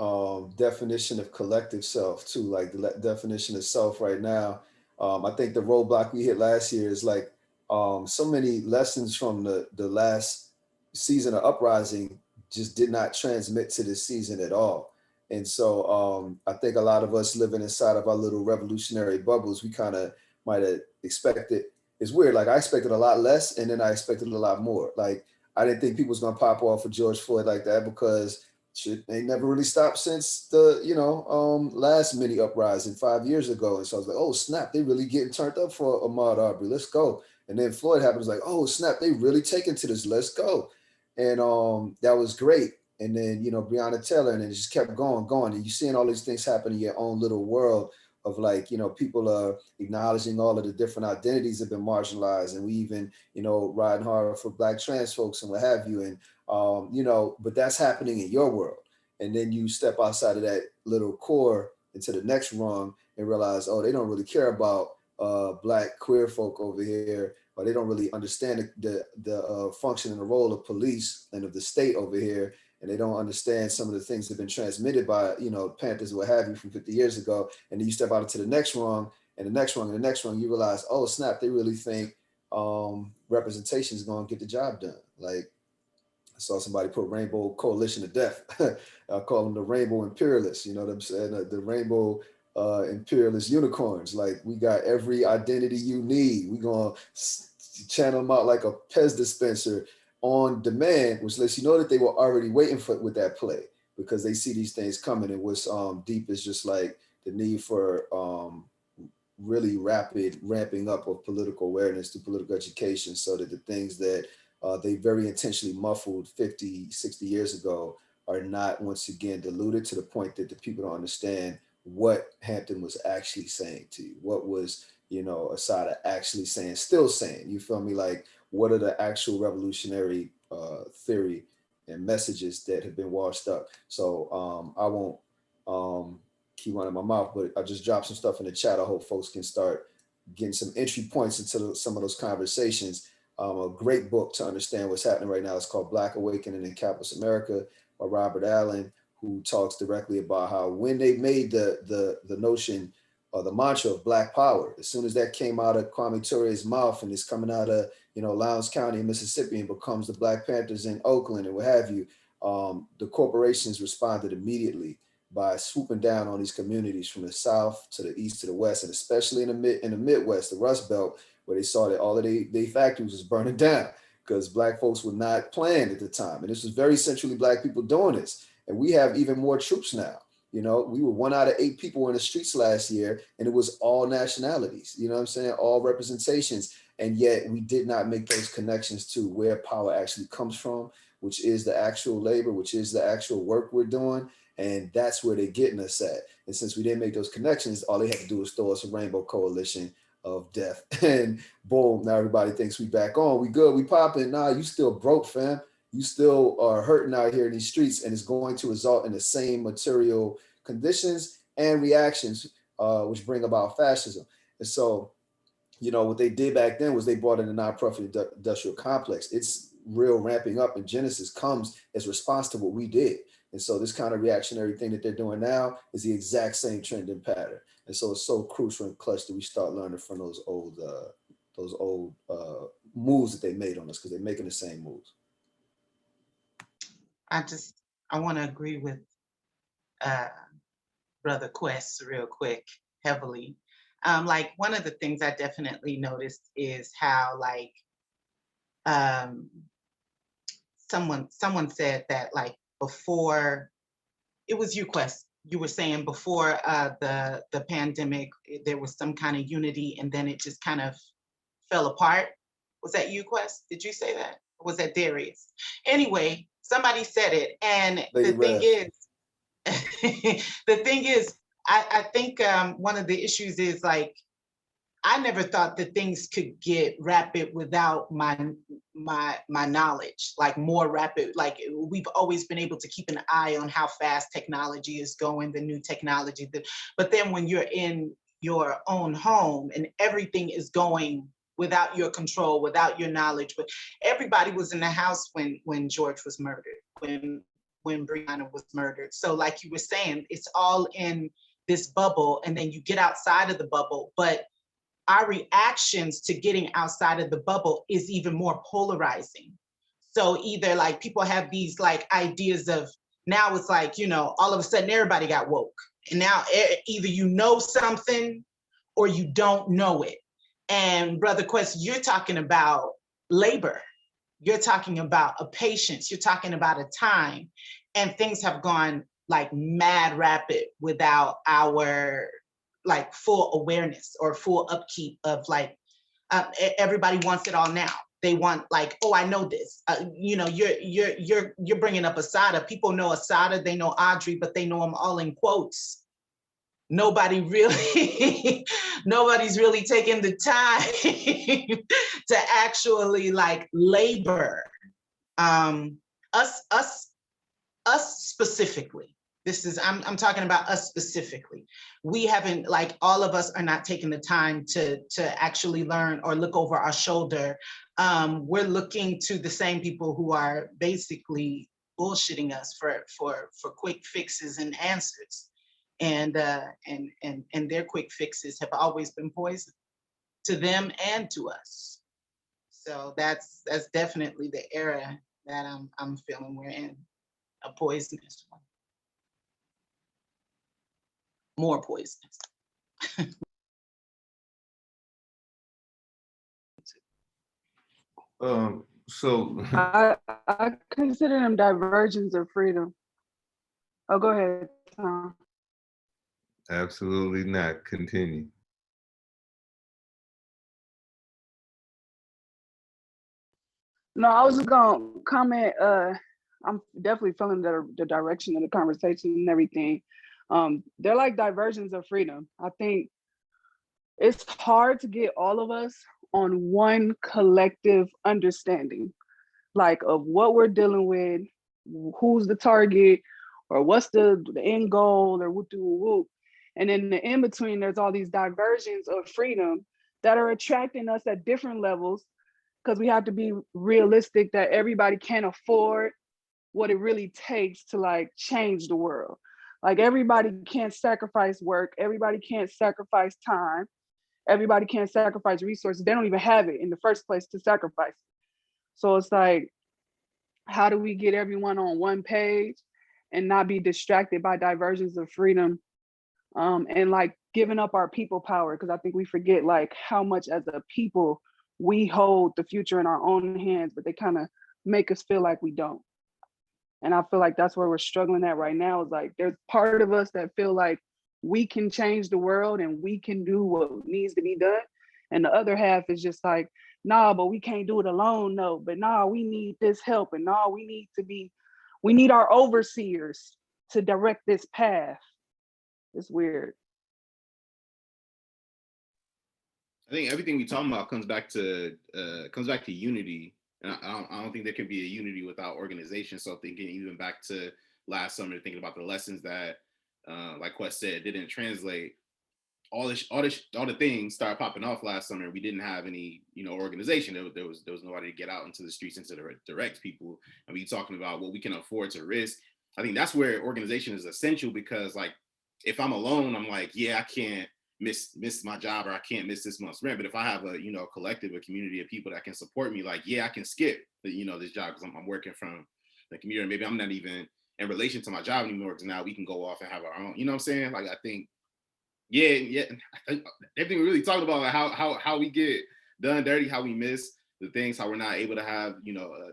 Definition of collective self too, like the definition of self right now. I think the roadblock we hit last year is like so many lessons from the last season of Uprising just did not transmit to this season at all. And so I think a lot of us living inside of our little revolutionary bubbles, we kind of might have expected. It's weird. Like I expected a lot less, and then I expected a lot more. Like I didn't think people was gonna pop off for George Floyd like that, because shit ain't never really stopped since the last mini uprising 5 years ago. And so I was like, oh snap, they really getting turned up for Ahmaud Arbery. Let's go. And then Floyd happened. It was like, oh snap, they really taking to this. Let's go. And that was great. And then Breonna Taylor, and it just kept going. And you're seeing all these things happen in your own little world of like, people are acknowledging all of the different identities have been marginalized. And we even, riding hard for Black trans folks and what have you. And, but that's happening in your world. And then you step outside of that little core into the next rung and realize, oh, they don't really care about Black queer folk over here, or they don't really understand the function and the role of police and of the state over here. And they don't understand some of the things that have been transmitted by, Panthers or what have you from 50 years ago. And then you step out into the next rung and the next rung and the next rung, you realize, oh, snap, they really think representation is going to get the job done. Like I saw somebody put Rainbow Coalition to death. I call them the Rainbow Imperialists, you know what I'm saying? The Rainbow Imperialist unicorns. Like we got every identity you need. We're going to channel them out like a Pez dispenser on demand, which lets you know that they were already waiting with that play, because they see these things coming. And what's deep is just like the need for really rapid ramping up of political awareness to political education, so that the things that they very intentionally muffled 50, 60 years ago are not once again diluted to the point that the people don't understand what Hampton was actually saying to you. What was, Assata actually saying, still saying, you feel me? Like, what are the actual revolutionary theory and messages that have been washed up? So I won't keep running my mouth, but I just dropped some stuff in the chat. I hope folks can start getting some entry points into some of those conversations. A great book to understand what's happening right now is called Black Awakening in Capitalist America by Robert Allen, who talks directly about how when they made the notion or the mantra of Black Power, as soon as that came out of Kwame Ture's mouth and is coming out of Lowndes County, Mississippi, and becomes the Black Panthers in Oakland and what have you, the corporations responded immediately by swooping down on these communities from the south to the east to the west, and especially in the Midwest, the Rust Belt, where they saw that all of their factories was burning down because Black folks were not planned at the time. And this was very centrally Black people doing this. And we have even more troops now. We were 1 out of 8 people in the streets last year, and it was all nationalities, you know what I'm saying? All representations. And yet we did not make those connections to where power actually comes from, which is the actual labor, which is the actual work we're doing. And that's where they're getting us at. And since we didn't make those connections, all they had to do was throw us a Rainbow Coalition of death. And boom, now everybody thinks we back on. We good, we popping. Nah, you still broke, fam. You still are hurting out here in these streets, and it's going to result in the same material conditions and reactions, which bring about fascism. And so, what they did back then was they brought in a nonprofit industrial complex. It's real ramping up, and Genesis comes as response to what we did. And so this kind of reactionary thing that they're doing now is the exact same trend and pattern. And so it's so crucial and clutch that we start learning from those old moves that they made on us, because they're making the same moves. I want to agree with Brother Quess real quick, heavily. Like one of the things I definitely noticed is how like someone said that like before, it was you, Quess, you were saying before the pandemic, there was some kind of unity and then it just kind of fell apart. Was that you, Quess? Did you say that? Or was that Darius? Anyway, somebody said it. And Ladi the thing Rev. is, the thing is, I think one of the issues is like, I never thought that things could get rapid without my knowledge, like more rapid. Like we've always been able to keep an eye on how fast technology is going, the new technology. But then when you're in your own home and everything is going without your control, without your knowledge, but everybody was in the house when George was murdered, when Breonna was murdered. So like you were saying, it's all in this bubble, and then you get outside of the bubble, but our reactions to getting outside of the bubble is even more polarizing. So either like people have these like ideas of, now it's like, you know, all of a sudden everybody got woke. And now either you know something or you don't know it. And Brother Quest, you're talking about labor. You're talking about a patience. You're talking about a time. And things have gone like mad rapid without our like full awareness or full upkeep of like, everybody wants it all now. They want like, oh, I know this. You know, you're bringing up Asada. People know Asada, they know Audrey, but they know them all in quotes. Nobody really, nobody's really taking the time to actually like labor. Us specifically. This is, I'm talking about us specifically. We haven't, like, all of us are not taking the time to actually learn or look over our shoulder. We're looking to the same people who are basically bullshitting us for quick fixes and answers. And their quick fixes have always been poison to them and to us. So that's definitely the era that I'm feeling we're in, a poisonous one. More poisonous. So I consider them diversions of freedom. Oh, go ahead, Tom. absolutely not. Continue. No, I was gonna comment. I'm definitely feeling the direction of the conversation and everything. They're like diversions of freedom. I think it's hard to get all of us on one collective understanding, like of what we're dealing with, who's the target, or what's the end goal, or whoop de whoop. And then in between, there's all these diversions of freedom that are attracting us at different levels, because we have to be realistic that everybody can't afford what it really takes to like change the world. Like everybody can't sacrifice work, everybody can't sacrifice time, everybody can't sacrifice resources. They don't even have it in the first place to sacrifice. So it's like, how do we get everyone on one page and not be distracted by diversions of freedom, and like giving up our people power? Because I think we forget like how much as a people we hold the future in our own hands, but they kind of make us feel like we don't. And I feel like that's where we're struggling at right now, is like there's part of us that feel like we can change the world and we can do what needs to be done. And the other half is just like, nah, but we can't do it alone, no. But nah, we need this help. And nah, we need our overseers to direct this path. It's weird. I think everything we talking about comes back to unity, and I don't think there can be a unity without organization. So thinking even back to last summer, thinking about the lessons that, like Quest said, didn't translate. All the things started popping off last summer. We didn't have any, organization. There was nobody to get out into the streets and to direct people. And we talking about what we can afford to risk. I think that's where organization is essential, because like if I'm alone, I'm like, yeah, I can't miss my job, or I can't miss this month's rent. But if I have a collective, a community of people that can support me, like, yeah, I can skip this job because I'm working from the community. Maybe I'm not even in relation to my job anymore, because now we can go off and have our own. You know what I'm saying? Like I think. Yeah. Everything we're really talking about, like how we get done dirty, how we miss the things, how we're not able to have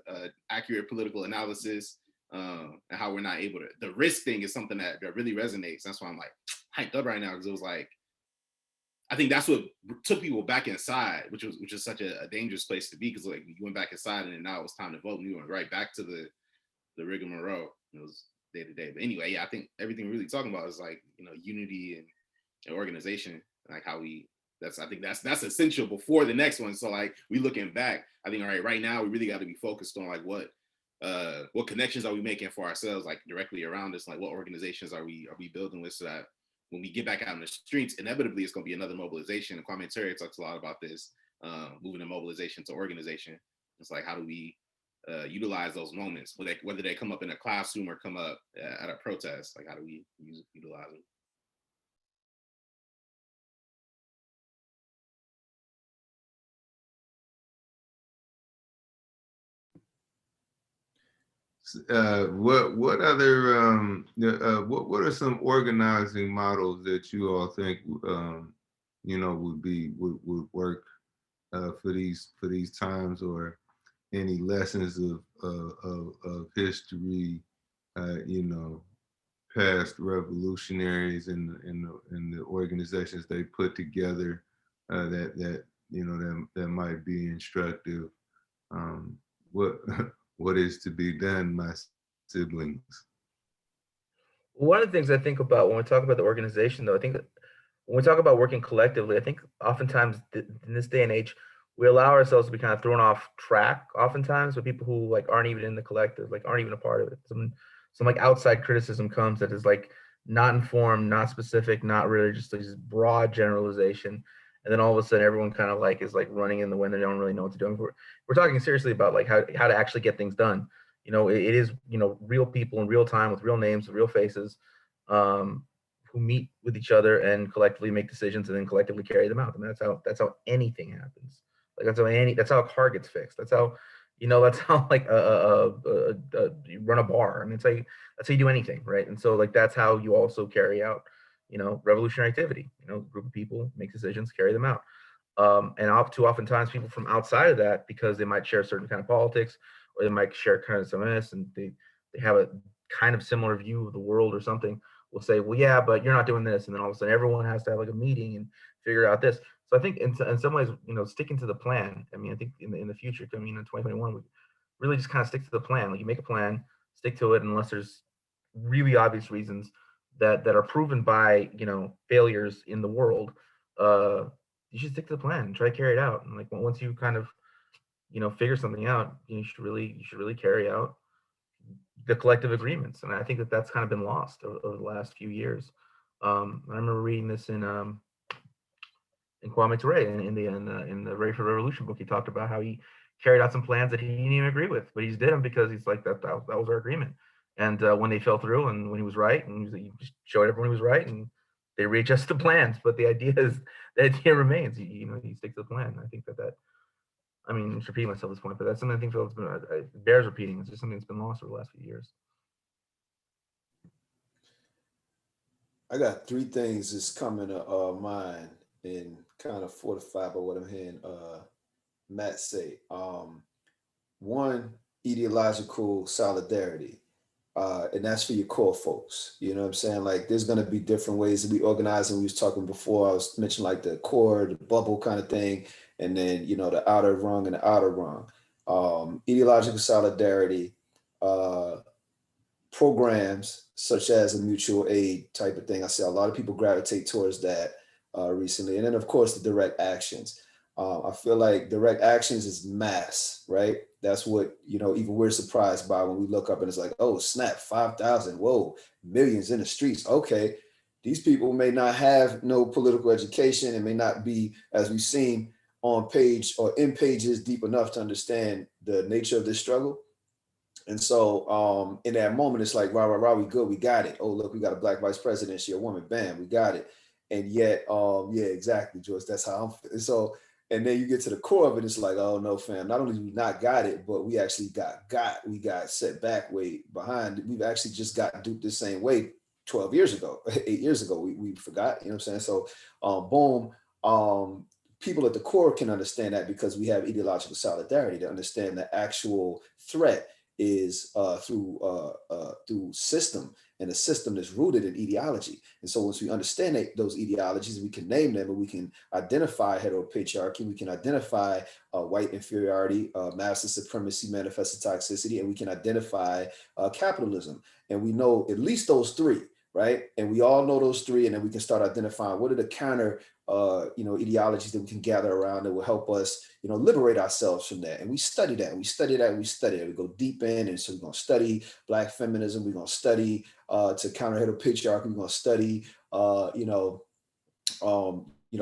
a accurate political analysis, and how we're not able to. The risk thing is something that really resonates. That's why I'm like hyped up right now, because it was like, I think that's what took people back inside, which is such a dangerous place to be, because like you went back inside and then now it was time to vote, and you went right back to the rigmarole. It was day to day. But anyway, yeah, I think everything we're really talking about is like, you know, unity and organization, like how we. I think that's essential before the next one. So like we looking back, I think all right now we really got to be focused on like what connections are we making for ourselves, like directly around us, like what organizations are we building with, so that when we get back out in the streets, inevitably it's going to be another mobilization. And Kwame Ture talks a lot about this, moving the mobilization to organization. It's like, how do we utilize those moments, whether they come up in a classroom or come up at a protest, like how do we utilize them? What other what are some organizing models that you all think you know would work for these times, or any lessons of history, you know, past revolutionaries and the organizations they put together, that you know that might be instructive. What what is to be done, my siblings? One of the things I think about when we talk about the organization, though, I think that when we talk about working collectively, I think oftentimes in this day and age, we allow ourselves to be kind of thrown off track oftentimes with people who like aren't even in the collective, like aren't even a part of it. Some like outside criticism comes that is like not informed, not specific, not really, just this broad generalization. And then all of a sudden everyone kind of like is like running in the wind. They don't really know what to do. We're talking seriously about like how to actually get things done. You know, it is, you know, real people in real time with real names, with real faces, who meet with each other and collectively make decisions and then collectively carry them out. I mean, that's how anything happens. Like that's how a car gets fixed. That's how, you know, that's how like you run a bar. I mean, that's how you do anything, right? And so like that's how you also carry out, you know, revolutionary activity. You know, a group of people make decisions, carry them out. And too oftentimes people from outside of that, because they might share a certain kind of politics, or they might share kind of some of this, and they have a kind of similar view of the world or something, will say, well, yeah, but you're not doing this. And then all of a sudden everyone has to have like a meeting and figure out this. So I think in some ways, you know, sticking to the plan. I mean, I think in the future, I mean, in 2021, we really just kind of stick to the plan. Like you make a plan, stick to it, unless there's really obvious reasons that are proven by, you know, failures in the world. You should stick to the plan and try to carry it out. And like once you kind of, you know, figure something out, you should really carry out the collective agreements. And I think that's kind of been lost over the last few years. I remember reading this in Kwame Ture in the Ready for Revolution book. He talked about how he carried out some plans that he didn't even agree with, but he just did them because he's like that was our agreement. And when they fell through, and when he was right, and he just showed everyone he was right, and they readjusted the plans. But the idea remains. You know, you stick to the plan. I think that I mean, I'm repeating myself at this point, but that's something I think that's bears repeating. It's just something that's been lost over the last few years. I got three things that's coming to mind and kind of fortified by what I'm hearing Matt say. One, ideological solidarity. And that's for your core folks. You know what I'm saying? Like there's going to be different ways that we organize. And we was talking before, I was mentioning like the core, the bubble kind of thing. And then, you know, the outer rung and the outer rung. Ideological solidarity, programs such as a mutual aid type of thing. I see a lot of people gravitate towards that recently. And then of course the direct actions. I feel like direct actions is mass, right? That's what, you know, even we're surprised by when we look up and it's like, oh, snap, 5,000, whoa, millions in the streets. Okay, these people may not have no political education and may not be, as we've seen, on page or in pages deep enough to understand the nature of this struggle. And so in that moment, it's like, rah, we good, we got it. Oh, look, we got a black vice president, she a woman, bam, we got it. And yet, yeah, exactly, Joyce, that's how I'm feeling. So, and then you get to the core of it, it's like, oh no, fam, not only do we not got it, but we actually we got set back way behind. We've actually just got duped the same way 12 years ago, 8 years ago, we forgot, you know what I'm saying? So boom, people at the core can understand that because we have ideological solidarity to understand the actual threat. is through system, and a system that's rooted in ideology. And so once we understand those ideologies, we can name them, and we can identify heteropatriarchy, we can identify white inferiority, master supremacy, manifested toxicity, and we can identify capitalism. And we know at least those three, right? And we all know those three, and then we can start identifying what are the counter ideologies that we can gather around that will help us, liberate ourselves from that. And we study that, we study that, we study it. We go deep in, and so we're going to study Black feminism. We're going to study to counter heteropatriarchy. We're going to study,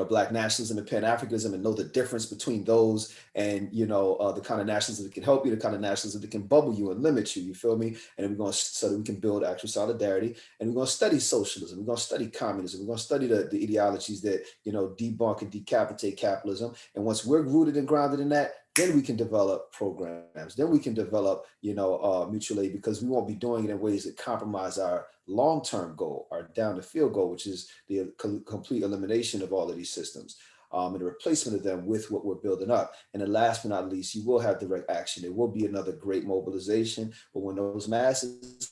Black nationalism and Pan-Africanism, and know the difference between those and, the kind of nationalism that can help you, the kind of nationalism that can bubble you and limit you, you feel me? And then we're going to, so that we can build actual solidarity. And we're going to study socialism. We're going to study communism. We're going to study the ideologies that, debunk and decapitate capitalism. And once we're rooted and grounded in that, then we can develop programs. Then we can develop, mutual aid, because we won't be doing it in ways that compromise our long-term goal, our down the field goal, which is the complete elimination of all of these systems, and the replacement of them with what we're building up. And then last but not least, you will have direct action. There will be another great mobilization, but when those masses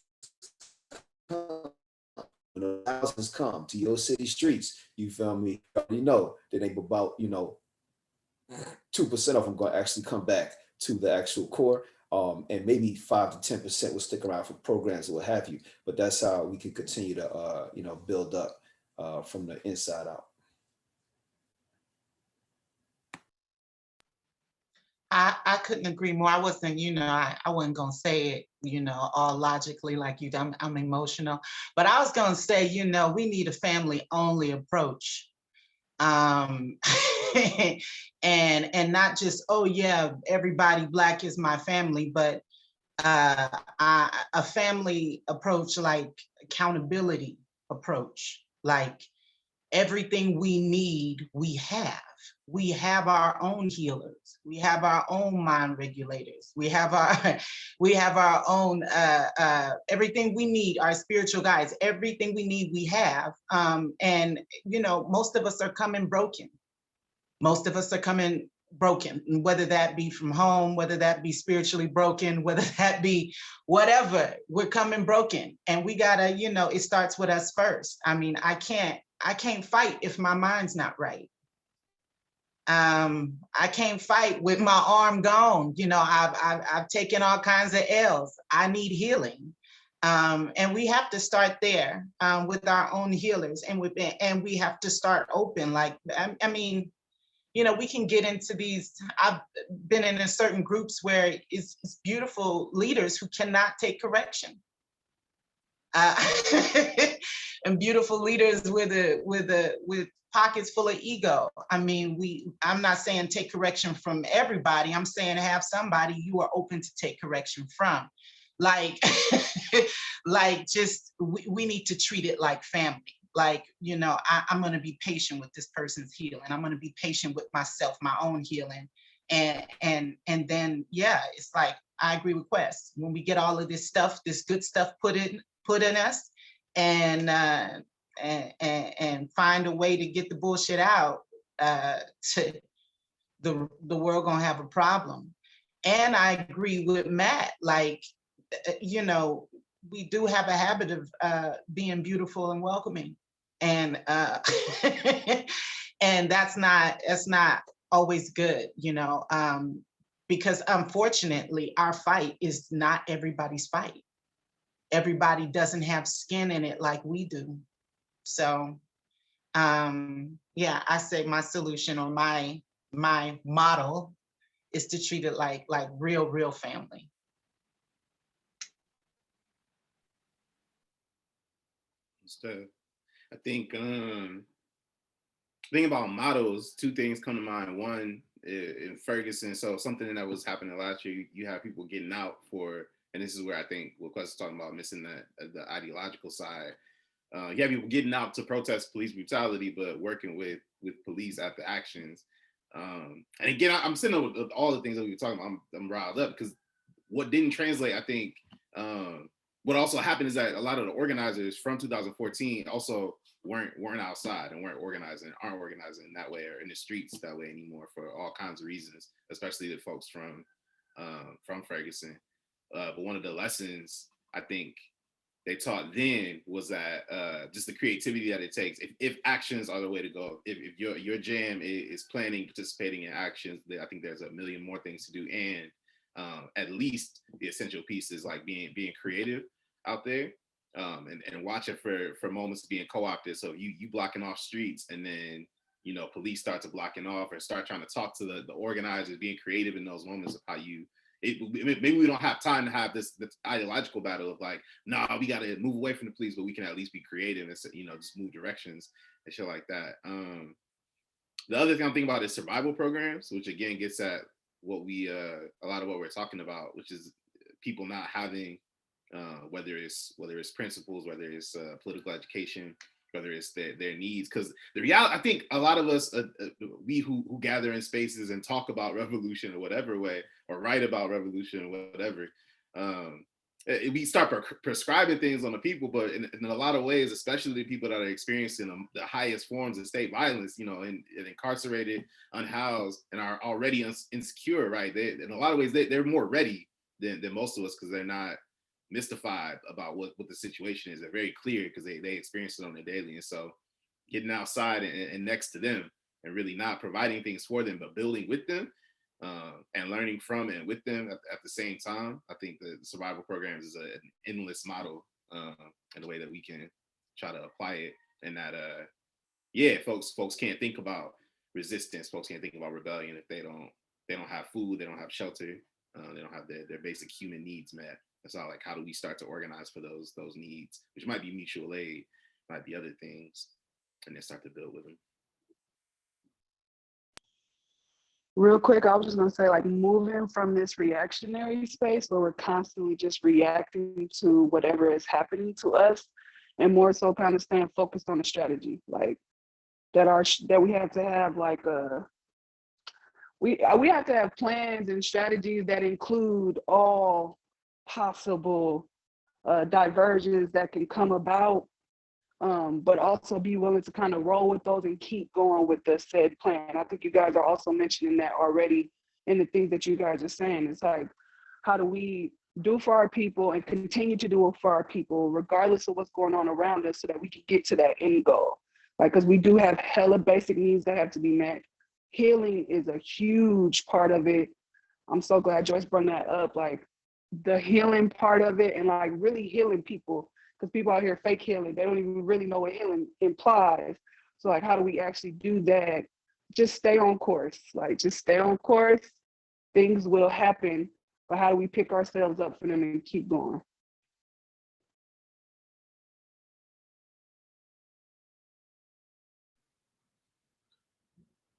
come, when those thousands come to your city streets, you feel me? You already know that ain't about, 2% of them going to actually come back to the actual core, and maybe 5 to 10% will stick around for programs or what have you. But that's how we can continue to, build up from the inside out. I couldn't agree more. I wasn't, I wasn't gonna say it, all logically like you. I'm emotional, but I was gonna say, we need a family-only approach. And not just, oh yeah, everybody Black is my family, but a family approach, like accountability approach, like everything we need, we have. We have our own healers. We have our own mind regulators. We have our own everything we need, our spiritual guides, everything we need, we have. And most of us are coming broken. Most of us are coming broken, whether that be from home, whether that be spiritually broken, whether that be whatever, we're coming broken. And we gotta, it starts with us first. I mean, I can't fight if my mind's not right. I can't fight with my arm gone. I've taken all kinds of L's. I need healing. And we have to start there with our own healers, and we have to start open. Like, I mean, we can get into these. I've been in certain groups where it's beautiful leaders who cannot take correction. And beautiful leaders with pockets full of ego. I mean, I'm not saying take correction from everybody. I'm saying have somebody you are open to take correction from. Like, we need to treat it like family. Like, I'm going to be patient with this person's healing. I'm going to be patient with myself, my own healing. And then, yeah, it's like, I agree with Quess. When we get all of this stuff, this good stuff put in us, and find a way to get the bullshit out, to the world gonna have a problem. And I agree with Matt, like, we do have a habit of being beautiful and welcoming, and and that's not always good, because unfortunately our fight is not everybody's fight. Everybody doesn't have skin in it like we do. So yeah, I say my solution, or my model, is to treat it like real family. So I think thinking about models, two things come to mind. One, in Ferguson, so something that was happening last year, you have people getting out for, and this is where I think what Quest is talking about, missing the ideological side. You have people getting out to protest police brutality, but working with police at the actions. And again, I'm sitting up with all the things that we were talking about. I'm riled up because what didn't translate, I think, what also happened is that a lot of the organizers from 2014 also weren't outside and aren't organizing that way, or in the streets that way anymore, for all kinds of reasons, especially the folks from Ferguson. But one of the lessons I think they taught then was that just the creativity that it takes. If actions are the way to go, if your jam is planning, participating in actions, I think there's a million more things to do. And at least the essential piece is like being creative out there, and watching for moments being co-opted. So you blocking off streets, and then police start to blocking off or start trying to talk to the organizers, being creative in those moments of how you. Maybe we don't have time to have this ideological battle of like, nah, we got to move away from the police, but we can at least be creative and just move directions and shit like that. The other thing I'm thinking about is survival programs, which again gets at what we a lot of what we're talking about, which is people not having whether it's principles, whether it's political education, whether it's their needs. Because the reality, I think a lot of us, we who gather in spaces and talk about revolution or whatever way, or write about revolution or whatever, we start prescribing things on the people, but in a lot of ways, especially the people that are experiencing the highest forms of state violence, and incarcerated, unhoused, and are already insecure, right? In a lot of ways, they're more ready than most of us, because they're not mystified about what the situation is. They're very clear because they experience it on a daily. And so getting outside and next to them and really not providing things for them, but building with them, and learning from and with them at the same time. I think the survival programs is an endless model, in the way that we can try to apply it. And that, folks can't think about resistance. Folks can't think about rebellion if they don't have food, they don't have shelter, they don't have their basic human needs met. It's not like, how do we start to organize for those needs, which might be mutual aid, might be other things, and then start to build with them. Real quick, I was just gonna say, like, moving from this reactionary space where we're constantly just reacting to whatever is happening to us, and more so kind of staying focused on the strategy, like that we have to have like we have to have plans and strategies that include all possible diversions that can come about, but also be willing to kind of roll with those and keep going with the said plan. I think you guys are also mentioning that already in the things that you guys are saying. It's like, how do we do for our people and continue to do it for our people, regardless of what's going on around us, so that we can get to that end goal? Like, because we do have hella basic needs that have to be met. Healing is a huge part of it. I'm so glad Joyce brought that up, like the healing part of it, and like really healing people, because people out here fake healing. They don't even really know what healing implies. So like, how do we actually do that? Just stay on course, like just stay on course. Things will happen, but how do we pick ourselves up for them and keep going?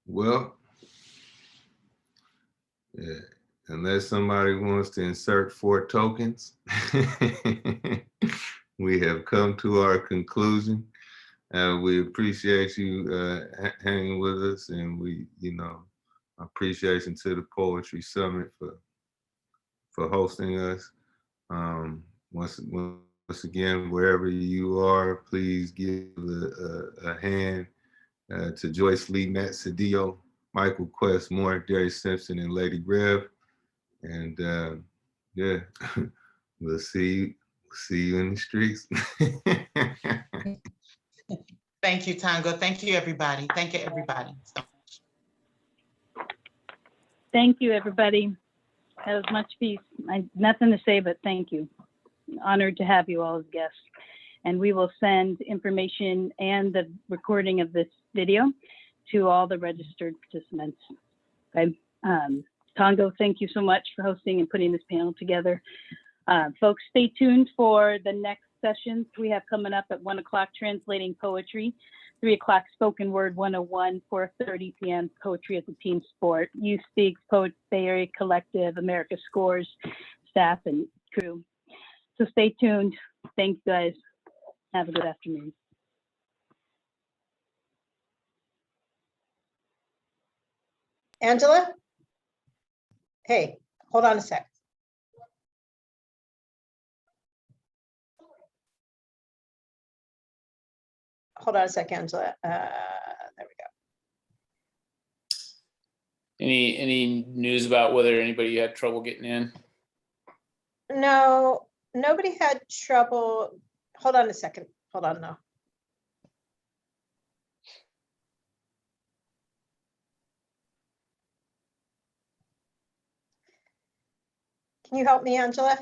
Well, yeah, unless somebody wants to insert 4 tokens, we have come to our conclusion. We appreciate you hanging with us, and we, appreciation to the Poetry Summit for hosting us. Once again, wherever you are, please give a hand to Joyce Lee, Matt Sedillo, Michael Quess, Moore, Darius Simpson, and Ladi Rev. And we'll see you in the streets. Thank you, Tongo. Thank you, everybody. Thank you, everybody. Thank you, everybody. That was much peace. Nothing to say, but thank you. Honored to have you all as guests. And we will send information and the recording of this video to all the registered participants. Okay. Tongo, thank you so much for hosting and putting this panel together. Folks, stay tuned for the next sessions we have coming up at 1 o'clock, translating poetry, 3 o'clock, spoken word 101, 4:30 p.m., poetry as a team sport, Youth Speaks, Poets Bay Area Collective, America Scores, staff and crew. So stay tuned. Thanks, guys. Have a good afternoon. Angela? Hey, hold on a sec. Hold on a sec, Angela. There we go. Any news about whether anybody had trouble getting in? No, nobody had trouble. Hold on a second. Hold on now. Can you help me, Angela?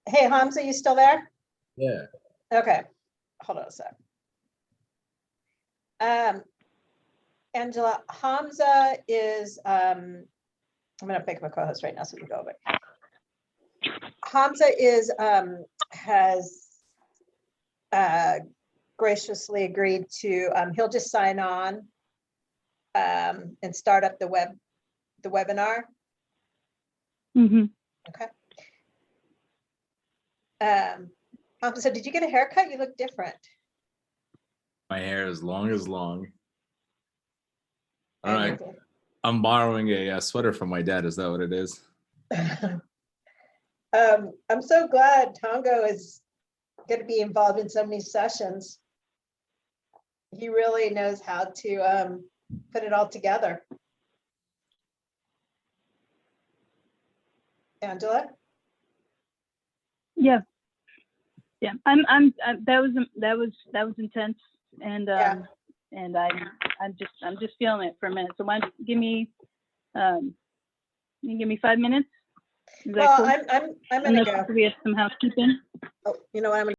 Hey, Hamza, you still there? Yeah. Okay, hold on a sec. Angela, Hamza is, I'm gonna pick my co-host right now so we can go over it. Hamza is, has graciously agreed to, he'll just sign on and start up the webinar. Mm-hmm. Okay. Hamza, did you get a haircut? You look different. My hair is long. All right. I'm borrowing a sweater from my dad. Is that what it is? I'm so glad Tongo is going to be involved in so many sessions. He really knows how to put it all together. Angela? Yeah. Yeah. That was intense, and Yeah. and I'm just feeling it for a minute. So why don't you give me 5 minutes? Is that Well, cool? I'm gonna Unless go. we have some housekeeping. Oh, you know what? I'm gonna